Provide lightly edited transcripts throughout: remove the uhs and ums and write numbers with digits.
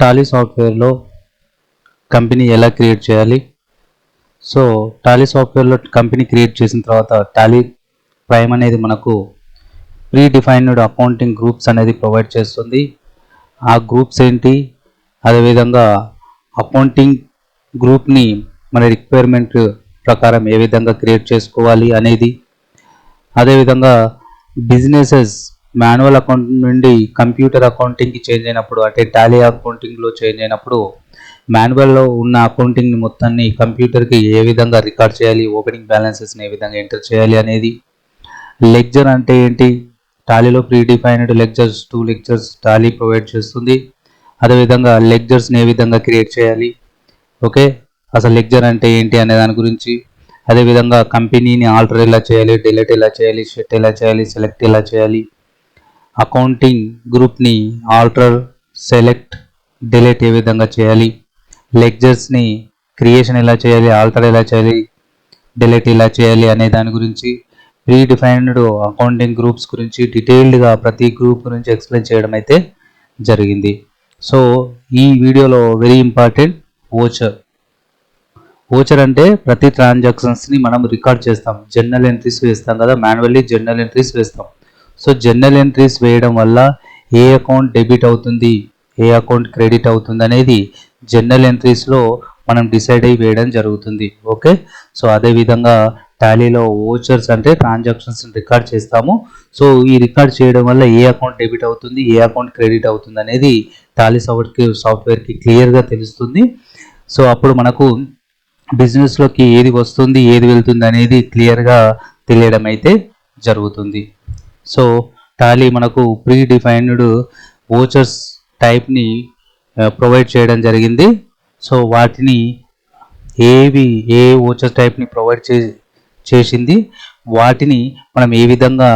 Tally సాఫ్ట్వేర్లో company ఎలా create చేయాలి. సో టాలీ సాఫ్ట్వేర్లో కంపెనీ క్రియేట్ చేసిన తర్వాత టాలీ ప్రైమ్ అనేది మనకు ప్రీ డిఫైన్డ్ అకౌంటింగ్ గ్రూప్స్ అనేది ప్రొవైడ్ చేస్తుంది. ఆ గ్రూప్స్ ఏంటి, అదేవిధంగా అకౌంటింగ్ గ్రూప్ని మన రిక్వైర్మెంట్ ప్రకారం ఏ విధంగా క్రియేట్ చేసుకోవాలి అనేది, అదేవిధంగా బిజినెసెస్ మాన్యువల్ అకౌంటింగ్ నుండి కంప్యూటర్ అకౌంటింగ్కి చేంజ్ అయినప్పుడు, అంటే టాలీ అకౌంటింగ్లో చేంజ్ అయినప్పుడు మాన్యువల్లో ఉన్న అకౌంటింగ్ని మొత్తాన్ని కంప్యూటర్కి ఏ విధంగా రికార్డ్ చేయాలి, ఓపెనింగ్ బ్యాలెన్సెస్ని ఏ విధంగా ఎంటర్ చేయాలి అనేది, లెక్చర్ అంటే ఏంటి, టాలీలో predefined ledgers 2 ledgers Tally provide చేస్తుంది. అదేవిధంగా లెక్చర్స్ని ఏ విధంగా క్రియేట్ చేయాలి, ఓకే, అసలు లెక్చర్ అంటే ఏంటి అనే దాని గురించి, అదేవిధంగా కంపెనీని ఆల్టర్ ఎలా చేయాలి, డిలీట్ ఎలా చేయాలి, షెట్ ఎలా చేయాలి, సెలెక్ట్ ఎలా చేయాలి, అకౌంటింగ్ గ్రూప్ని ఆల్టర్, సెలెక్ట్, డిలీట్ ఏ విధంగా చేయాలి, లెక్చర్స్ని క్రియేషన్ ఎలా చేయాలి, ఆల్టర్ ఎలా చేయాలి, డిలీట్ ఎలా చేయాలి అనే దాని గురించి, ప్రీ డిఫైన్డ్ అకౌంటింగ్ గ్రూప్స్ గురించి డీటెయిల్డ్గా ప్రతి గ్రూప్ గురించి ఎక్స్ప్లెయిన్ చేయడం అయితే జరిగింది. సో ఈ వీడియోలో వెరీ ఇంపార్టెంట్ ఓచర్ అంటే ప్రతి ట్రాన్సాక్షన్స్ని మనం రికార్డ్ చేస్తాం. జర్నల్ ఎంట్రీస్ వేస్తాం కదా, మాన్యువల్లీ జర్నల్ ఎంట్రీస్ వేస్తాం. సో జర్నల్ ఎంట్రీస్ వేయడం వల్ల ఏ అకౌంట్ డెబిట్ అవుతుంది, ఏ అకౌంట్ క్రెడిట్ అవుతుంది అనేది జర్నల్ ఎంట్రీస్లో మనం డిసైడ్ అయ్యి వేయడం జరుగుతుంది. ఓకే, సో అదేవిధంగా టాలీలో ఓచర్స్ అంటే ట్రాన్సాక్షన్స్ రికార్డ్ చేస్తాము. సో ఈ రికార్డ్ చేయడం వల్ల ఏ అకౌంట్ డెబిట్ అవుతుంది, ఏ అకౌంట్ క్రెడిట్ అవుతుంది అనేది టాలీ సాఫ్ట్వేర్కి క్లియర్గా తెలుస్తుంది. సో అప్పుడు మనకు బిజినెస్లోకి ఏది వస్తుంది, ఏది వెళ్తుంది అనేది క్లియర్గా తెలియడం అయితే జరుగుతుంది. సో టాలీ మనకు ప్రీ డిఫైన్డ్ ఓచర్స్ టైప్ని ప్రొవైడ్ చేయడం జరిగింది. సో వాటిని ఏ ఓచర్ టైప్ని ప్రొవైడ్ చేసింది, వాటిని మనం ఏ విధంగా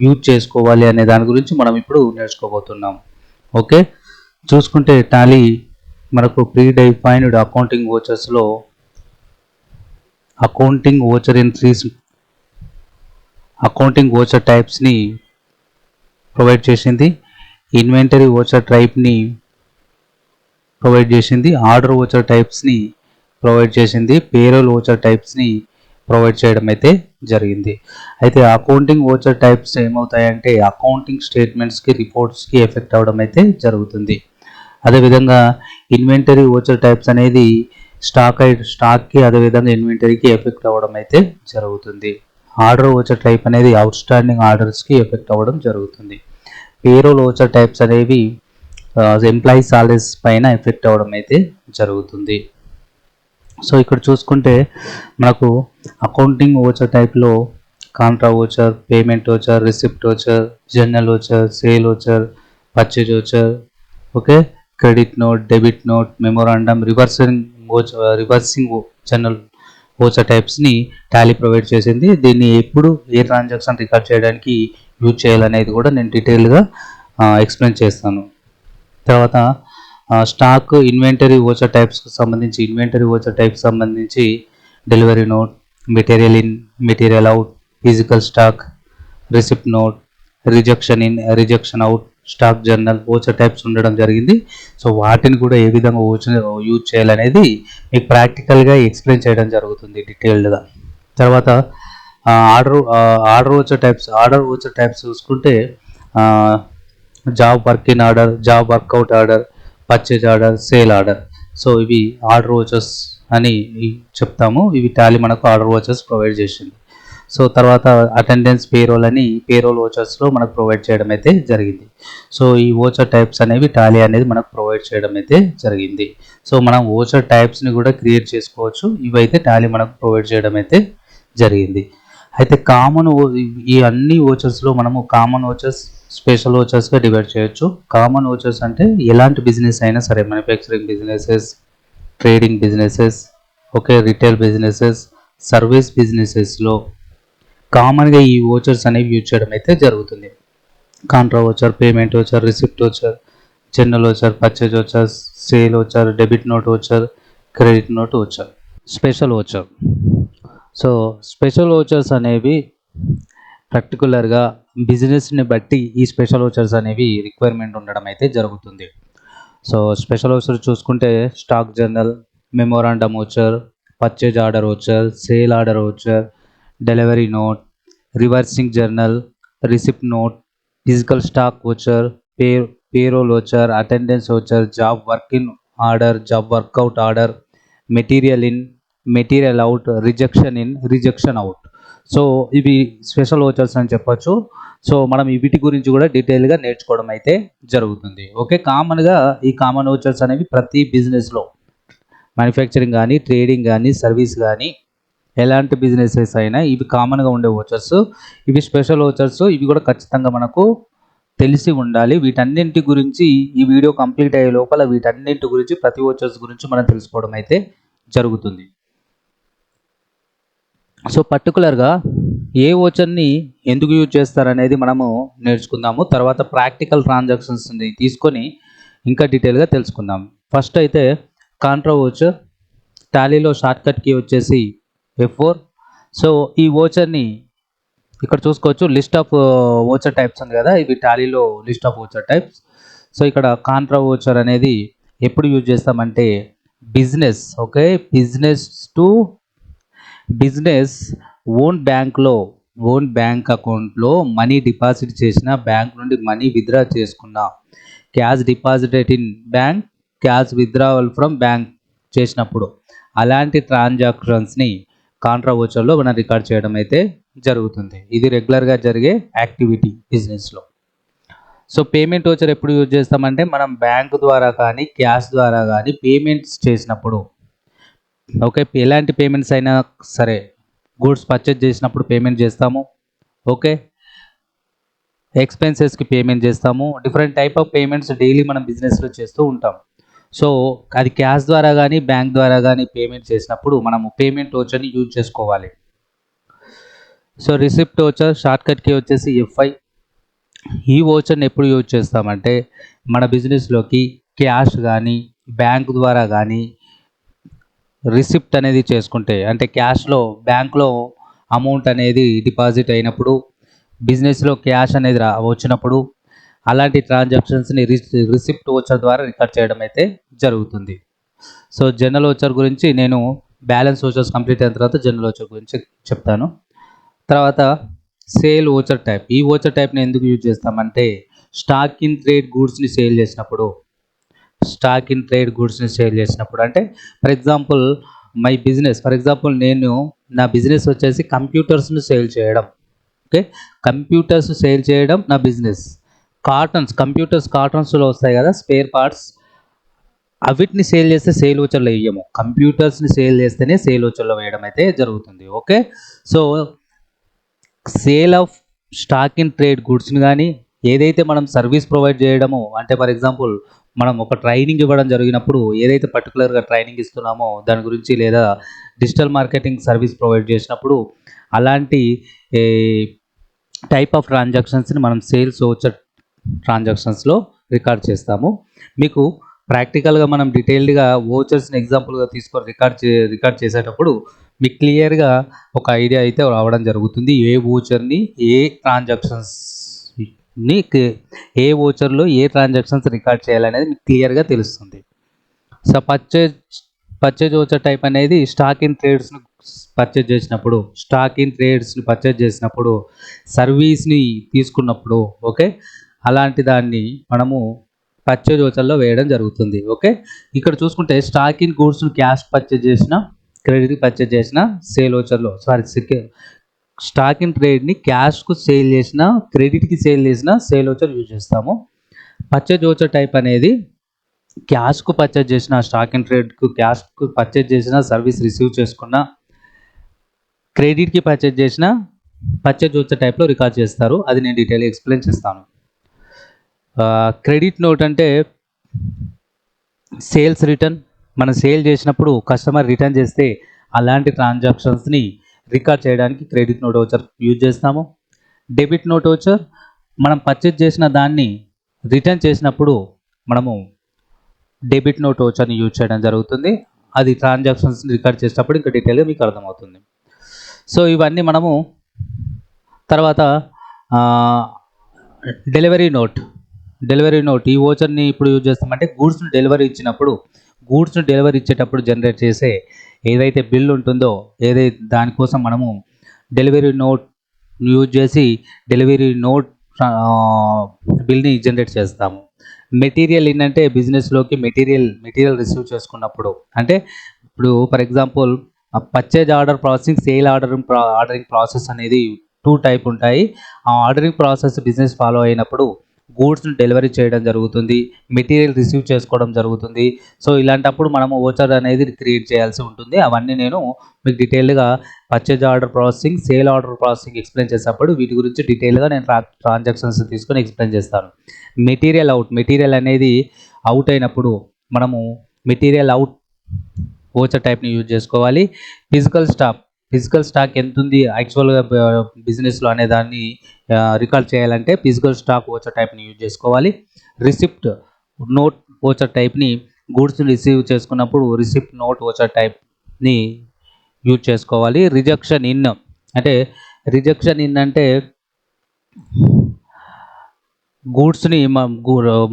యూజ్ చేసుకోవాలి అనే దాని గురించి మనం ఇప్పుడు నేర్చుకోబోతున్నాం. ఓకే, చూసుకుంటే టాలీ మనకు ప్రీ డిఫైన్డ్ అకౌంటింగ్ ఓచర్స్లో accounting voucher entries, accounting voucher టైప్స్ని ప్రొవైడ్ చేసింది, ఇన్వెంటరీ ఓచర్ టైప్ని ప్రొవైడ్ చేసింది, ఆర్డర్ ఓచర్ టైప్స్ని ప్రొవైడ్ చేసింది, పేరోల్ ఓచర్ టైప్స్ని ప్రొవైడ్ చేయడం అయితే జరిగింది. అయితే అకౌంటింగ్ ఓచర్ టైప్స్ ఏమవుతాయంటే అకౌంటింగ్ స్టేట్మెంట్స్కి, రిపోర్ట్స్కి ఎఫెక్ట్ అవ్వడం అయితే జరుగుతుంది. అదేవిధంగా ఇన్వెంటరీ ఓచర్ టైప్స్ అనేది స్టాక్కి అదేవిధంగా ఇన్వెంటరీకి ఎఫెక్ట్ అవ్వడం అయితే జరుగుతుంది. ఆర్డర్ ఓచర్ టైప్ అనేది అవుట్ స్టాండింగ్ ఆర్డర్స్కి ఎఫెక్ట్ అవ్వడం జరుగుతుంది. పేరోల్ ఓచర్ టైప్స్ అనేవి ఎంప్లాయీ సాలరీస్ పైన ఎఫెక్ట్ అవ్వడం అయితే జరుగుతుంది. సో ఇక్కడ చూసుకుంటే మనకు అకౌంటింగ్ ఓచర్ టైప్లో contra voucher, payment voucher, receipt voucher, journal voucher, sale voucher, purchase voucher, okay, credit note, debit note, memorandum, reversing journal voucher టైప్స్ని టాలీ ప్రొవైడ్ చేసింది. దీన్ని ఎప్పుడు ఏ ట్రాన్సాక్షన్ రికార్డ్ చేయడానికి యూజ్ చేయాలనేది కూడా నేను డీటెయిల్గా ఎక్స్ప్లెయిన్ చేస్తాను. తర్వాత స్టాక్ ఇన్వెంటరీ ఓచర్ టైప్స్కి సంబంధించి, ఇన్వెంటరీ ఓచర్ టైప్స్ సంబంధించి delivery note, material in, material out, physical stock, receipt note, rejection in, rejection out, stock journal voucher types ఉండడం జరిగింది. సో వాటిని కూడా ఏ విధంగా యూజ్ చేయాలనేది మీకు ప్రాక్టికల్గా ఎక్స్ప్లెయిన్ చేయడం జరుగుతుంది డీటెయిల్డ్గా. తర్వాత ఆర్డర్ ఓచర్ టైప్స్ చూసుకుంటే job work in order, job workout order, purchase order, sale order. So ఇవి ఆర్డర్ ఓచర్స్ అని చెప్తాము. ఇవి టాలీ మనకు ఆర్డర్ ఓచర్స్ ప్రొవైడ్ చేసింది. సో తర్వాత అటెండెన్స్, పేరోల్ అని పేరోల్ ఓచర్స్లో మనకు ప్రొవైడ్ చేయడం అయితే జరిగింది. సో ఈ ఓచర్ టైప్స్ అనేవి టాలీ అనేది మనకు ప్రొవైడ్ చేయడం అయితే జరిగింది. సో మనం ఓచర్ టైప్స్ని కూడా క్రియేట్ చేసుకోవచ్చు. ఇవైతే టాలీ మనకు ప్రొవైడ్ చేయడం అయితే జరిగింది. అయితే ఈ అన్ని ఓచర్స్లో మనము కామన్ ఓచర్స్, స్పెషల్ ఓచర్స్గా డివైడ్ చేయొచ్చు. కామన్ ఓచర్స్ అంటే ఎలాంటి బిజినెస్ అయినా సరే, manufacturing businesses, trading businesses, okay, retail businesses, service బిజినెసెస్లో కామన్గా ఈ ఓచర్స్ అనేవి యూజ్ చేయడం అయితే జరుగుతుంది. Contra voucher, payment voucher, receipt voucher, journal voucher, purchase voucher, sale voucher, debit note voucher, credit note voucher, special voucher. So special vouchers అనేవి పర్టికులర్గా బిజినెస్ని బట్టి ఈ స్పెషల్ ఓచర్స్ అనేవి రిక్వైర్మెంట్ ఉండడం అయితే జరుగుతుంది. సో స్పెషల్ ఓచర్ చూసుకుంటే stock journal, memorandum voucher, purchase order voucher, sale order voucher, delivery note, reversing journal, receipt note, physical stock voucher, payroll voucher, attendance voucher, job work in order, job workout order, material in, material out, rejection in, rejection out. So ఇవి special vouchers అని చెప్పొచ్చు. So మనం వీటి గురించి కూడా డీటెయిల్గా నేర్చుకోవడం అయితే జరుగుతుంది. ఓకే, కామన్గా ఈ కామన్ ఓచర్స్ అనేవి ప్రతి బిజినెస్లో, మ్యానుఫ్యాక్చరింగ్ కానీ, ట్రేడింగ్ కానీ, సర్వీస్ కానీ, ఎలాంటి బిజినెసెస్ అయినా ఇవి కామన్గా ఉండే ఓచర్స్. ఇవి స్పెషల్ ఓచర్స్. ఇవి కూడా ఖచ్చితంగా మనకు తెలిసి ఉండాలి. వీటన్నింటి గురించి ఈ వీడియో కంప్లీట్ అయ్యే లోపల వీటన్నింటి గురించి, ప్రతి ఓచర్స్ గురించి మనం తెలుసుకోవడం అయితే జరుగుతుంది. సో పర్టికులర్గా ఏ ఓచర్ని ఎందుకు యూజ్ చేస్తారనేది మనము నేర్చుకుందాము. తర్వాత ప్రాక్టికల్ ట్రాన్సాక్షన్స్ని తీసుకొని ఇంకా డీటెయిల్గా తెలుసుకుందాం. ఫస్ట్ అయితే కాంట్రా ఓచర్. టాలీలో షార్ట్కట్ కీ వచ్చేసి F4. సో ఈ ఓచర్ని ఇక్కడ చూసుకోవచ్చు. లిస్ట్ ఆఫ్ ఓచర్ టైప్స్ ఉంది కదా, ఇవి టాలీలో list of voucher types. So ఇక్కడ కాంట్రా ఓచర్ అనేది ఎప్పుడు యూజ్ చేస్తామంటే business, okay, business to business own బ్యాంక్లో, ఓన్ బ్యాంక్ అకౌంట్లో మనీ డిపాజిట్ చేసిన, బ్యాంక్ నుండి మనీ విత్డ్రా చేసుకున్న, cash deposited in bank, cash withdrawal from bank చేసినప్పుడు అలాంటి ట్రాన్సాక్షన్స్ని కాంట్రా ఓచర్లో మనం రికార్డ్ చేయడం అయితే జరుగుతుంది. ఇది రెగ్యులర్గా జరిగే యాక్టివిటీ బిజినెస్లో. సో పేమెంట్ ఓచర్ ఎప్పుడు యూజ్ చేస్తామంటే మనం బ్యాంకు ద్వారా కానీ, క్యాష్ ద్వారా కానీ పేమెంట్స్ చేసినప్పుడు, ఓకే, ఎలాంటి పేమెంట్స్ అయినా సరే, గూడ్స్ పర్చేజ్ చేసినప్పుడు పేమెంట్ చేస్తాము, ఓకే, ఎక్స్పెన్సెస్కి పేమెంట్ చేస్తాము, different type of payments daily మనం బిజినెస్లో చేస్తూ ఉంటాం. సో అది క్యాష్ ద్వారా కానీ, బ్యాంక్ ద్వారా కానీ పేమెంట్ చేసినప్పుడు మనము పేమెంట్ ఓచర్ని యూజ్ చేసుకోవాలి. So receipt voucher, shortcut key వచ్చేసి F5. ఈ ఓచర్ని ఎప్పుడు యూజ్ చేస్తామంటే మన బిజినెస్లోకి క్యాష్ కానీ, బ్యాంక్ ద్వారా కానీ రిసిప్ట్ అనేది చేసుకుంటే, అంటే క్యాష్లో బ్యాంక్లో అమౌంట్ అనేది డిపాజిట్ అయినప్పుడు, బిజినెస్లో క్యాష్ అనేది వచ్చినప్పుడు అలాంటి ట్రాన్సాక్షన్స్ని రిసిప్ట్ ఓచర్ ద్వారా రికార్డ్ చేయడం అయితే జరుగుతుంది. సో జనరల్ ఓచర్ గురించి నేను బ్యాలెన్స్ ఓచర్స్ కంప్లీట్ అయిన తర్వాత జనరల్ ఓచర్ గురించి చెప్తాను. తర్వాత సేల్ ఓచర్ టైప్. ఈ ఓచర్ టైప్ని ఎందుకు యూజ్ చేస్తామంటే స్టాక్ ఇన్ ట్రేడ్ గూడ్స్ని సేల్ చేసినప్పుడు, స్టాక్ ఇన్ ట్రేడ్ గూడ్స్ని సేల్ చేసినప్పుడు అంటే for example my business, for example నేను నా బిజినెస్ వచ్చేసి కంప్యూటర్స్ని సేల్ చేయడం, ఓకే, కంప్యూటర్స్ సేల్ చేయడం నా బిజినెస్. కాటన్స్, కంప్యూటర్స్ కాటన్స్లో వస్తాయి కదా స్పేర్ పార్ట్స్, అవిటిని సేల్ చేస్తే సేల్ ఓచర్లో వేయము, కంప్యూటర్స్ని సేల్ చేస్తేనే సేల్ ఓచర్లో వేయడం అయితే జరుగుతుంది. Okay, so sale of stock in trade గుడ్స్ని కానీ, ఏదైతే మనం సర్వీస్ ప్రొవైడ్ చేయడమో, అంటే ఫర్ ఎగ్జాంపుల్ మనం ఒక ట్రైనింగ్ ఇవ్వడం జరిగినప్పుడు ఏదైతే పర్టికులర్గా ట్రైనింగ్ ఇస్తున్నామో దాని గురించి, లేదా డిజిటల్ మార్కెటింగ్ సర్వీస్ ప్రొవైడ్ చేసినప్పుడు అలాంటి టైప్ ఆఫ్ ట్రాన్సాక్షన్స్ని మనం సేల్స్ ఓచర్ ట్రాన్సాక్షన్స్లో రికార్డ్ చేస్తాము. మీకు ప్రాక్టికల్గా మనం డీటెయిల్డ్గా ఓచర్స్ని ఎగ్జాంపుల్గా తీసుకొని రికార్డ్ చేసేటప్పుడు మీకు క్లియర్గా ఒక ఐడియా అయితే రావడం జరుగుతుంది. ఏ ఓచర్ని, ఏ ట్రాన్సాక్షన్స్ని, ఏ ఓచర్లో ఏ ట్రాన్సాక్షన్స్ రికార్డ్ చేయాలనేది మీకు క్లియర్గా తెలుస్తుంది. సో పర్చేజ్ ఓచర్ టైప్ అనేది స్టాక్ ఇన్ ట్రేడ్స్ని పర్చేజ్ చేసినప్పుడు, స్టాక్ ఇన్ ట్రేడ్స్ని పర్చేజ్ చేసినప్పుడు, సర్వీస్ని తీసుకున్నప్పుడు, ఓకే, అలాంటి దాన్ని మనము పర్చేజ్ ఓచర్లో వేయడం జరుగుతుంది. ఓకే, ఇక్కడ చూసుకుంటే స్టాక్ ఇన్ గూడ్స్ని క్యాష్ పర్చేజ్ చేసిన, క్రెడిట్ పర్చేజ్ చేసిన సేల్ ఓచర్లో, స్టాక్ ఇన్ ట్రేడ్ని క్యాష్కు సేల్ చేసిన, క్రెడిట్కి సేల్ చేసిన సేల్ ఓచర్ యూజ్ చేస్తాము. పర్చేజ్ ఓచర్ టైప్ అనేది క్యాష్కు పర్చేజ్ చేసిన, స్టాక్ ఇన్ ట్రేడ్కు క్యాష్కు పర్చేజ్ చేసిన, సర్వీస్ రిసీవ్ చేసుకున్న, క్రెడిట్కి పర్చేజ్ చేసిన పర్చేజ్ ఓచర్ టైప్లో రికార్డ్ చేస్తారు. అది నేను డీటెయిల్గా ఎక్స్ప్లెయిన్ చేస్తాను. క్రెడిట్ నోట్ అంటే సేల్స్ రిటర్న్, మనం సేల్ చేసినప్పుడు కస్టమర్ రిటర్న్ చేస్తే అలాంటి ట్రాన్సాక్షన్స్ని రికార్డ్ చేయడానికి క్రెడిట్ నోట్ ఓచర్ యూజ్ చేస్తాము. డెబిట్ నోట్ ఓచర్, మనం పర్చేజ్ చేసిన దాన్ని రిటర్న్ చేసినప్పుడు మనము డెబిట్ నోట్ ఓచర్ని యూజ్ చేయడం జరుగుతుంది. అది ట్రాన్సాక్షన్స్ని రికార్డ్ చేసినప్పుడు ఇంకా డీటెయిల్గా మీకు అర్థమవుతుంది. సో ఇవన్నీ మనము తర్వాత డెలివరీ నోట్. డెలివరీ నోట్ ఈ ఓచర్ని ఇప్పుడు యూజ్ చేస్తామంటే గూడ్స్ని డెలివరీ ఇచ్చినప్పుడు గూడ్స్ని డెలివరీ ఇచ్చేటప్పుడు జనరేట్ చేసే ఏదైతే బిల్ ఉంటుందో ఏదైతే దానికోసం మనము డెలివరీ నోట్ యూజ్ చేసి డెలివరీ నోట్ బిల్ని జనరేట్ చేస్తాము. మెటీరియల్ ఏంటంటే బిజినెస్లోకి మెటీరియల్ రిసీవ్ చేసుకున్నప్పుడు అంటే ఇప్పుడు for example purchase order processing sale ordering process అనేది 2 టైప్ ఉంటాయి. ఆ ఆర్డరింగ్ ప్రాసెస్ బిజినెస్ ఫాలో అయినప్పుడు గూడ్స్ని డెలివరీ చేయడం జరుగుతుంది, మెటీరియల్ రిసీవ్ చేసుకోవడం జరుగుతుంది. సో ఇలాంటప్పుడు మనము ఓచర్ అనేది క్రియేట్ చేయాల్సి ఉంటుంది. అవన్నీ నేను మీకు డీటెయిల్గా purchase order processing sale order processing explain చేసేటప్పుడు వీటి గురించి డీటెయిల్గా నేను ట్రాన్సాక్షన్స్ తీసుకొని ఎక్స్ప్లెయిన్ చేస్తాను. మెటీరియల్ అనేది అవుట్ అయినప్పుడు మనము మెటీరియల్ అవుట్ ఓచర్ టైప్ని యూజ్ చేసుకోవాలి. ఫిజికల్ స్టాక్ ఎంత ఉంది యాక్చువల్గా బిజినెస్లో అనే దాన్ని రికార్డ్ చేయాలంటే ఫిజికల్ స్టాక్ ఓచర్ టైప్ని యూజ్ చేసుకోవాలి. రిసిప్ట్ నోట్ ఓచర్ టైప్ని గూడ్స్ని రిసీవ్ చేసుకున్నప్పుడు రిసిప్ట్ నోట్ ఓచర్ టైప్ని యూజ్ చేసుకోవాలి. రిజెక్షన్ ఇన్ అంటే గూడ్స్ని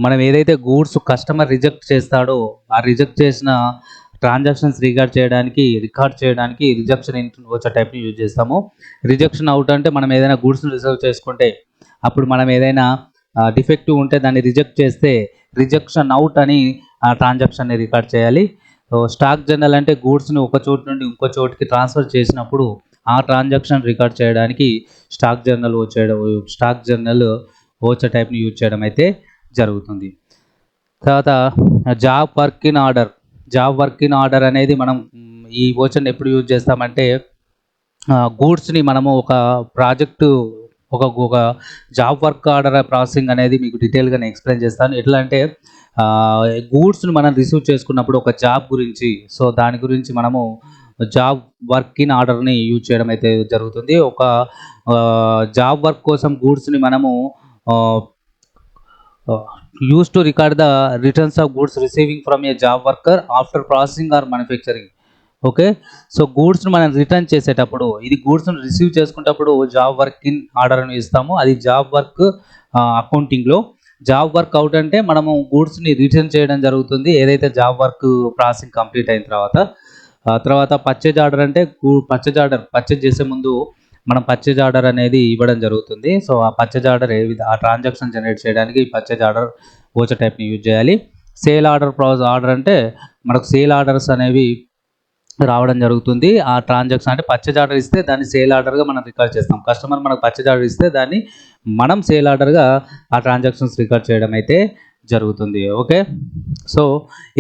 మనం ఏదైతే గూడ్స్ కస్టమర్ రిజెక్ట్ చేస్తాడో ఆ రిజెక్ట్ చేసిన ట్రాన్సాక్షన్స్ రికార్డ్ చేయడానికి రిజెక్షన్ ఇన్ వచ్చే టైప్ని యూజ్ చేస్తాము. రిజెక్షన్ అవుట్ అంటే మనం ఏదైనా గూడ్స్ని రిజర్వ్ చేసుకుంటే అప్పుడు మనం ఏదైనా డిఫెక్టివ్ ఉంటే దాన్ని రిజెక్ట్ చేస్తే రిజెక్షన్ అవుట్ అని ఆ ట్రాన్సాక్షన్ని రికార్డ్ చేయాలి. స్టాక్ జర్నల్ అంటే గూడ్స్ని ఒక చోటు నుండి ఇంకో చోటుకి ట్రాన్స్ఫర్ చేసినప్పుడు ఆ ట్రాన్సాక్షన్ రికార్డ్ చేయడానికి స్టాక్ జర్నల్ ఓచర్ టైప్ని యూజ్ చేయడం అయితే జరుగుతుంది. తర్వాత జాబ్ వర్క్ ఇన్ ఆర్డర్ అనేది మనం ఈ ఓచర్ని ఎప్పుడు యూజ్ చేస్తామంటే గూడ్స్ని మనము ఒక ప్రాజెక్టు ఒక జాబ్ వర్క్ ఆర్డర్ ప్రాసెసింగ్ అనేది మీకు డీటెయిల్గా నేను ఎక్స్ప్లెయిన్ చేస్తాను. ఎట్లా అంటే గూడ్స్ని మనం రిసీవ్ చేసుకున్నప్పుడు ఒక జాబ్ గురించి సో దాని గురించి మనము జాబ్ వర్క్ ఇన్ ఆర్డర్ని యూజ్ చేయడం అయితే జరుగుతుంది. ఒక జాబ్ వర్క్ కోసం గూడ్స్ని మనము used to record the returns of goods receiving from a job worker after processing or manufacturing. Okay, so గూడ్స్ని మనం రిటర్న్ చేసేటప్పుడు ఇది గూడ్స్ని రిసీవ్ చేసుకునేటప్పుడు జాబ్ వర్క్ ఇన్ ఆర్డర్ అని ఇస్తాము. అది జాబ్ వర్క్ అకౌంటింగ్లో. జాబ్ వర్క్ అవుట్ అంటే మనము గూడ్స్ని రిటర్న్ చేయడం జరుగుతుంది ఏదైతే జాబ్ వర్క్ ప్రాసెసింగ్ కంప్లీట్ అయిన తర్వాత పర్చేజ్ ఆర్డర్ అంటే పర్చేజ్ చేసే ముందు మనం పర్చేజ్ ఆర్డర్ అనేది ఇవ్వడం జరుగుతుంది. సో ఆ పర్చేజ్ ఆర్డర్ ఆ ట్రాన్సాక్షన్ జనరేట్ చేయడానికి పర్చేజ్ ఆర్డర్ ఓచర్ టైప్ని యూజ్ చేయాలి. సేల్ ఆర్డర్ అంటే మనకు సేల్ ఆర్డర్స్ అనేవి రావడం జరుగుతుంది. ఆ ట్రాన్సాక్షన్ అంటే పర్చేజ్ ఆర్డర్ ఇస్తే దాన్ని సేల్ ఆర్డర్గా మనం రికార్డ్ చేస్తాం. కస్టమర్ మనకు పర్చేజ్ ఆర్డర్ ఇస్తే దాన్ని మనం సేల్ ఆర్డర్గా ఆ ట్రాన్సాక్షన్స్ రికార్డ్ చేయడం అయితే జరుగుతుంది. ఓకే, సో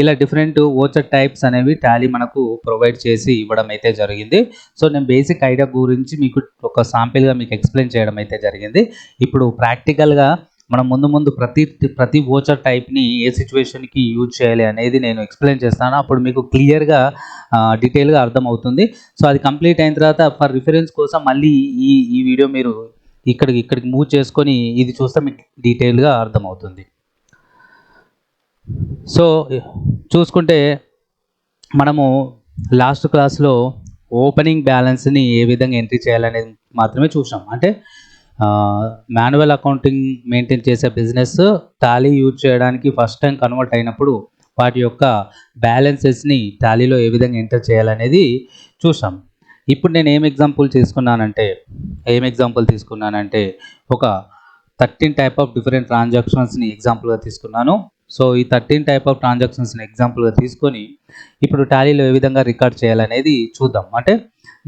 ఇలా డిఫరెంట్ ఓచర్ టైప్స్ అనేవి టాలీ మనకు ప్రొవైడ్ చేసి ఇవ్వడం అయితే జరిగింది. సో నేను బేసిక్ ఐడియా గురించి మీకు ఒక శాంపిల్గా మీకు ఎక్స్ప్లెయిన్ చేయడం అయితే జరిగింది. ఇప్పుడు ప్రాక్టికల్గా మనం ముందు ప్రతి ఓచర్ టైప్ని ఏ సిచ్యువేషన్కి యూజ్ చేయాలి అనేది నేను ఎక్స్ప్లెయిన్ చేస్తాను. అప్పుడు మీకు క్లియర్గా డీటెయిల్గా అర్థమవుతుంది. సో అది కంప్లీట్ అయిన తర్వాత ఫర్ రిఫరెన్స్ కోసం మళ్ళీ ఈ వీడియో మీరు ఇక్కడికి మూవ్ చేసుకొని ఇది చూస్తే మీకు డీటెయిల్గా అర్థమవుతుంది. సో చూసుకుంటే మనము లాస్ట్ క్లాస్లో ఓపెనింగ్ బ్యాలెన్స్ని ఏ విధంగా ఎంట్రీ చేయాలనేది మాత్రమే చూసాం. అంటే మాన్యువల్ అకౌంటింగ్ మెయింటైన్ చేసే బిజినెస్ టాలీ యూజ్ చేయడానికి ఫస్ట్ టైం కన్వర్ట్ అయినప్పుడు వాటి యొక్క బ్యాలెన్సెస్ని టాలీలో ఏ విధంగా ఎంటర్ చేయాలనేది చూసాం. ఇప్పుడు నేను ఏం ఎగ్జాంపుల్ తీసుకున్నానంటే ఒక 13 టైప్ ఆఫ్ డిఫరెంట్ ట్రాన్సాక్షన్స్ని ఎగ్జాంపుల్గా తీసుకున్నాను. సో ఈ 13 టైప్ ఆఫ్ ట్రాన్సాక్షన్స్ని ఎగ్జాంపుల్గా తీసుకొని ఇప్పుడు టాలీలో ఏ విధంగా రికార్డ్ చేయాలనేది చూద్దాం. అంటే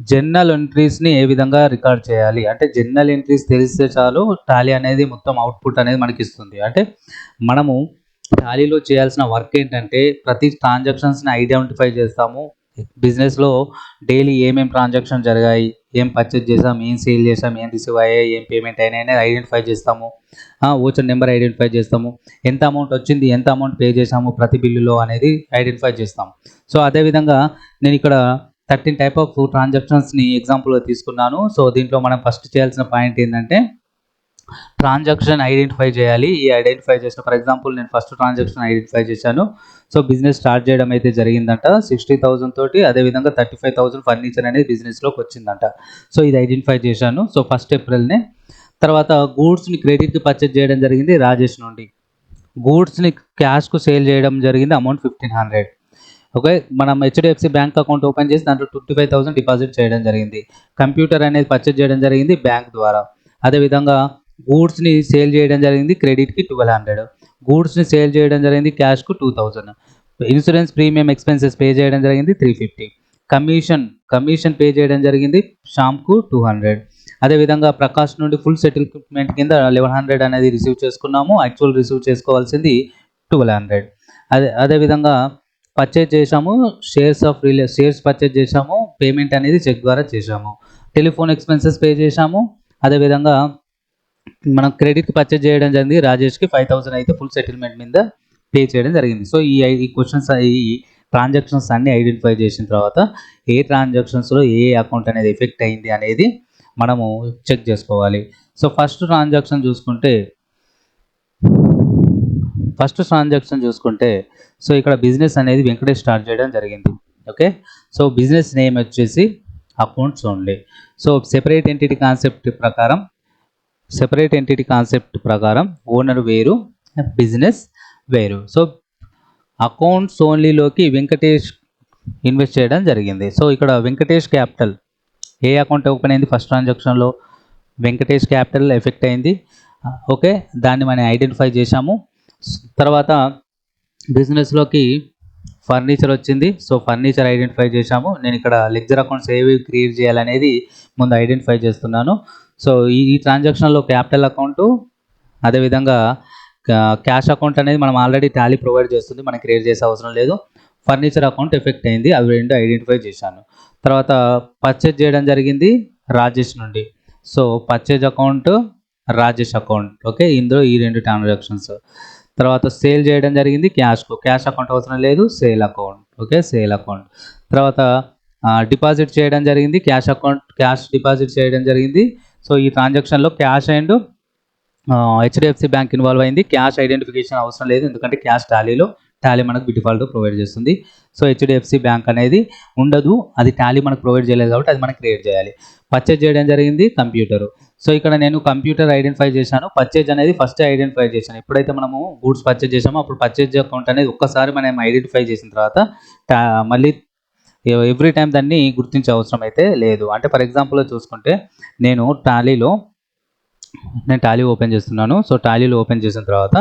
జర్నల్ ఎంట్రీస్ని ఏ విధంగా రికార్డ్ చేయాలి అంటే జర్నల్ ఎంట్రీస్ తెలిస్తే చాలు టాలీ అనేది మొత్తం అవుట్పుట్ అనేది మనకి ఇస్తుంది. అంటే మనము టాలీలో చేయాల్సిన వర్క్ ఏంటంటే ప్రతి ట్రాన్సాక్షన్స్ని ఐడెంటిఫై చేస్తాము. బిజినెస్లో డైలీ ఏమేమి ట్రాన్సాక్షన్ జరిగాయి, ఏం పర్చేజ్ చేసాం, ఏం సేల్ చేసాం, ఏం రిసీవ్ అయ్యాయి, ఏం పేమెంట్ అయినాయి అనేది ఐడెంటిఫై చేస్తాము. ఓచర్ నెంబర్ ఐడెంటిఫై చేస్తాము. ఎంత అమౌంట్ వచ్చింది, ఎంత అమౌంట్ పే చేసాము ప్రతి బిల్లులో అనేది ఐడెంటిఫై చేస్తాము. సో అదేవిధంగా నేను ఇక్కడ 13 టైప్ ఆఫ్ ట్రాన్సాక్షన్స్ని ఎగ్జాంపుల్గా తీసుకున్నాను. సో దీంట్లో మనం ఫస్ట్ చేయాల్సిన పాయింట్ ఏంటంటే ట్రాన్సాక్షన్ ఐడెంటిఫై చేయాలి. ఈ ఐడెంటిఫై చేసిన ఫర్ ఎగ్జాంపుల్ నేను ఫస్ట్ ట్రాన్సాక్షన్ ఐడెంటిఫై చేశాను. సో బిజినెస్ స్టార్ట్ చేయడం అయితే జరిగిందంట 60,000 తోటి. అదేవిధంగా 35,000 ఫర్నిచర్ అనేది బిజినెస్లోకి వచ్చిందంట. సో ఇది ఐడెంటిఫై చేశాను. సో 1 ఏప్రిల్నే. తర్వాత గూడ్స్ని క్రెడిట్కి పర్చేజ్ చేయడం జరిగింది రాజేష్ నుండి. గూడ్స్ని క్యాష్కు సేల్ చేయడం జరిగింది అమౌంట్ 1500. ఓకే, మనం హెచ్డిఎఫ్సి బ్యాంక్ అకౌంట్ ఓపెన్ చేసి దాంట్లో 25,000 డిపాజిట్ చేయడం జరిగింది. కంప్యూటర్ అనేది పర్చేజ్ చేయడం జరిగింది బ్యాంక్ ద్వారా. అదేవిధంగా గూడ్స్ని సేల్ చేయడం జరిగింది క్రెడిట్కి 1200, గూడ్స్ని సేల్ చేయడం జరిగింది క్యాష్కు 2000, ఇన్సూరెన్స్ ప్రీమియం ఎక్స్పెన్సెస్ పే చేయడం జరిగింది 350, కమిషన్ పే చేయడం జరిగింది శ్యామ్కు 200. అదేవిధంగా ప్రకాష్ నుండి ఫుల్ సెటిల్మెంట్ కింద 1100 అనేది రిసీవ్ చేసుకున్నాము. యాక్చువల్ రిసీవ్ చేసుకోవాల్సింది 1200. అదేవిధంగా పర్చేజ్ చేసాము, షేర్స్ పర్చేజ్ చేసాము, పేమెంట్ అనేది చెక్ ద్వారా చేసాము. టెలిఫోన్ ఎక్స్పెన్సెస్ పే చేసాము. అదేవిధంగా మనం క్రెడిట్కి పర్చేజ్ చేయడం జరిగింది రాజేష్కి 5000 అయితే ఫుల్ సెటిల్మెంట్ మీద పే చేయడం జరిగింది. సో ఈ క్వశ్చన్స్ ఈ ట్రాన్సాక్షన్స్ అన్ని ఐడెంటిఫై చేసిన తర్వాత ఏ ట్రాన్సాక్షన్స్లో ఏ అకౌంట్ అనేది ఎఫెక్ట్ అయింది అనేది మనము చెక్ చేసుకోవాలి. సో ఫస్ట్ ట్రాన్సాక్షన్ చూసుకుంటే సో ఇక్కడ బిజినెస్ అనేది వెంకటేష్ స్టార్ట్ చేయడం జరిగింది. ఓకే, సో బిజినెస్ నేమ్ వచ్చేసి accounts only. So separate entity concept ప్రకారం ఓనర్ వేరు, బిజినెస్ వేరు. సో అకౌంట్స్ ఓన్లీలోకి వెంకటేష్ ఇన్వెస్ట్ చేయడం జరిగింది. సో ఇక్కడ వెంకటేష్ క్యాపిటల్ ఏ అకౌంట్ ఓపెన్ అయింది ఫస్ట్ ట్రాన్సాక్షన్లో, వెంకటేష్ క్యాపిటల్ ఎఫెక్ట్ అయింది. ఓకే, దాన్ని మనం ఐడెంటిఫై చేసాము. తర్వాత బిజినెస్లోకి ఫర్నిచర్ వచ్చింది. సో ఫర్నిచర్ ఐడెంటిఫై చేసాము. నేను ఇక్కడ లెడ్జర్ అకౌంట్స్ ఏవి క్రియేట్ చేయాలనేది ముందు ఐడెంటిఫై చేస్తున్నాను. సో ఈ ట్రాన్సాక్షన్లో క్యాపిటల్ అకౌంటు, అదేవిధంగా క్యాష్ అకౌంట్ అనేది మనం ఆల్రెడీ టాలీ ప్రొవైడ్ చేస్తుంది, మనం క్రియేట్ చేసే అవసరం లేదు. ఫర్నిచర్ అకౌంట్ ఎఫెక్ట్ అయింది, అవి రెండు ఐడెంటిఫై చేశాను. తర్వాత పర్చేజ్ చేయడం జరిగింది రాజేష్ నుండి. So purchase account, Rajesh account. Okay, ఇందులో ఈ రెండు ట్రాన్సాక్షన్స్. తర్వాత సేల్ చేయడం జరిగింది క్యాష్ అకౌంట్ అవసరం లేదు, sale account. Okay, sale account. తర్వాత డిపాజిట్ చేయడం జరిగింది క్యాష్ డిపాజిట్ చేయడం జరిగింది. సో ఈ ట్రాన్సాక్షన్లో cash and HDFC bank involve అయింది. క్యాష్ ఐడెంటిఫికేషన్ అవసరం లేదు, ఎందుకంటే క్యాష్ టాలీ మనకు డిఫాల్ట్ ప్రొవైడ్ చేస్తుంది. సో హెచ్డిఎఫ్సి బ్యాంక్ అనేది ఉండదు, అది టాలీ మనకు ప్రొవైడ్ చేయలేదు కాబట్టి అది మనం క్రియేట్ చేయాలి. పర్చేజ్ చేయడం జరిగింది కంప్యూటర్. సో ఇక్కడ నేను కంప్యూటర్ ఐడెంటిఫై చేశాను, పర్చేజ్ అనేది ఫస్ట్ ఐడెంటిఫై చేశాను. ఎప్పుడైతే మనము గూడ్స్ పర్చేజ్ చేసామో అప్పుడు పర్చేజ్ అకౌంట్ అనేది ఒక్కసారి మనం ఐడెంటిఫై చేసిన తర్వాత మళ్ళీ ఎవ్రీ టైం దాన్ని గుర్తించే అవసరం అయితే లేదు. అంటే ఫర్ ఎగ్జాంపుల్ చూసుకుంటే నేను టాలీ ఓపెన్ చేస్తున్నాను. సో టాలీలో ఓపెన్ చేసిన తర్వాత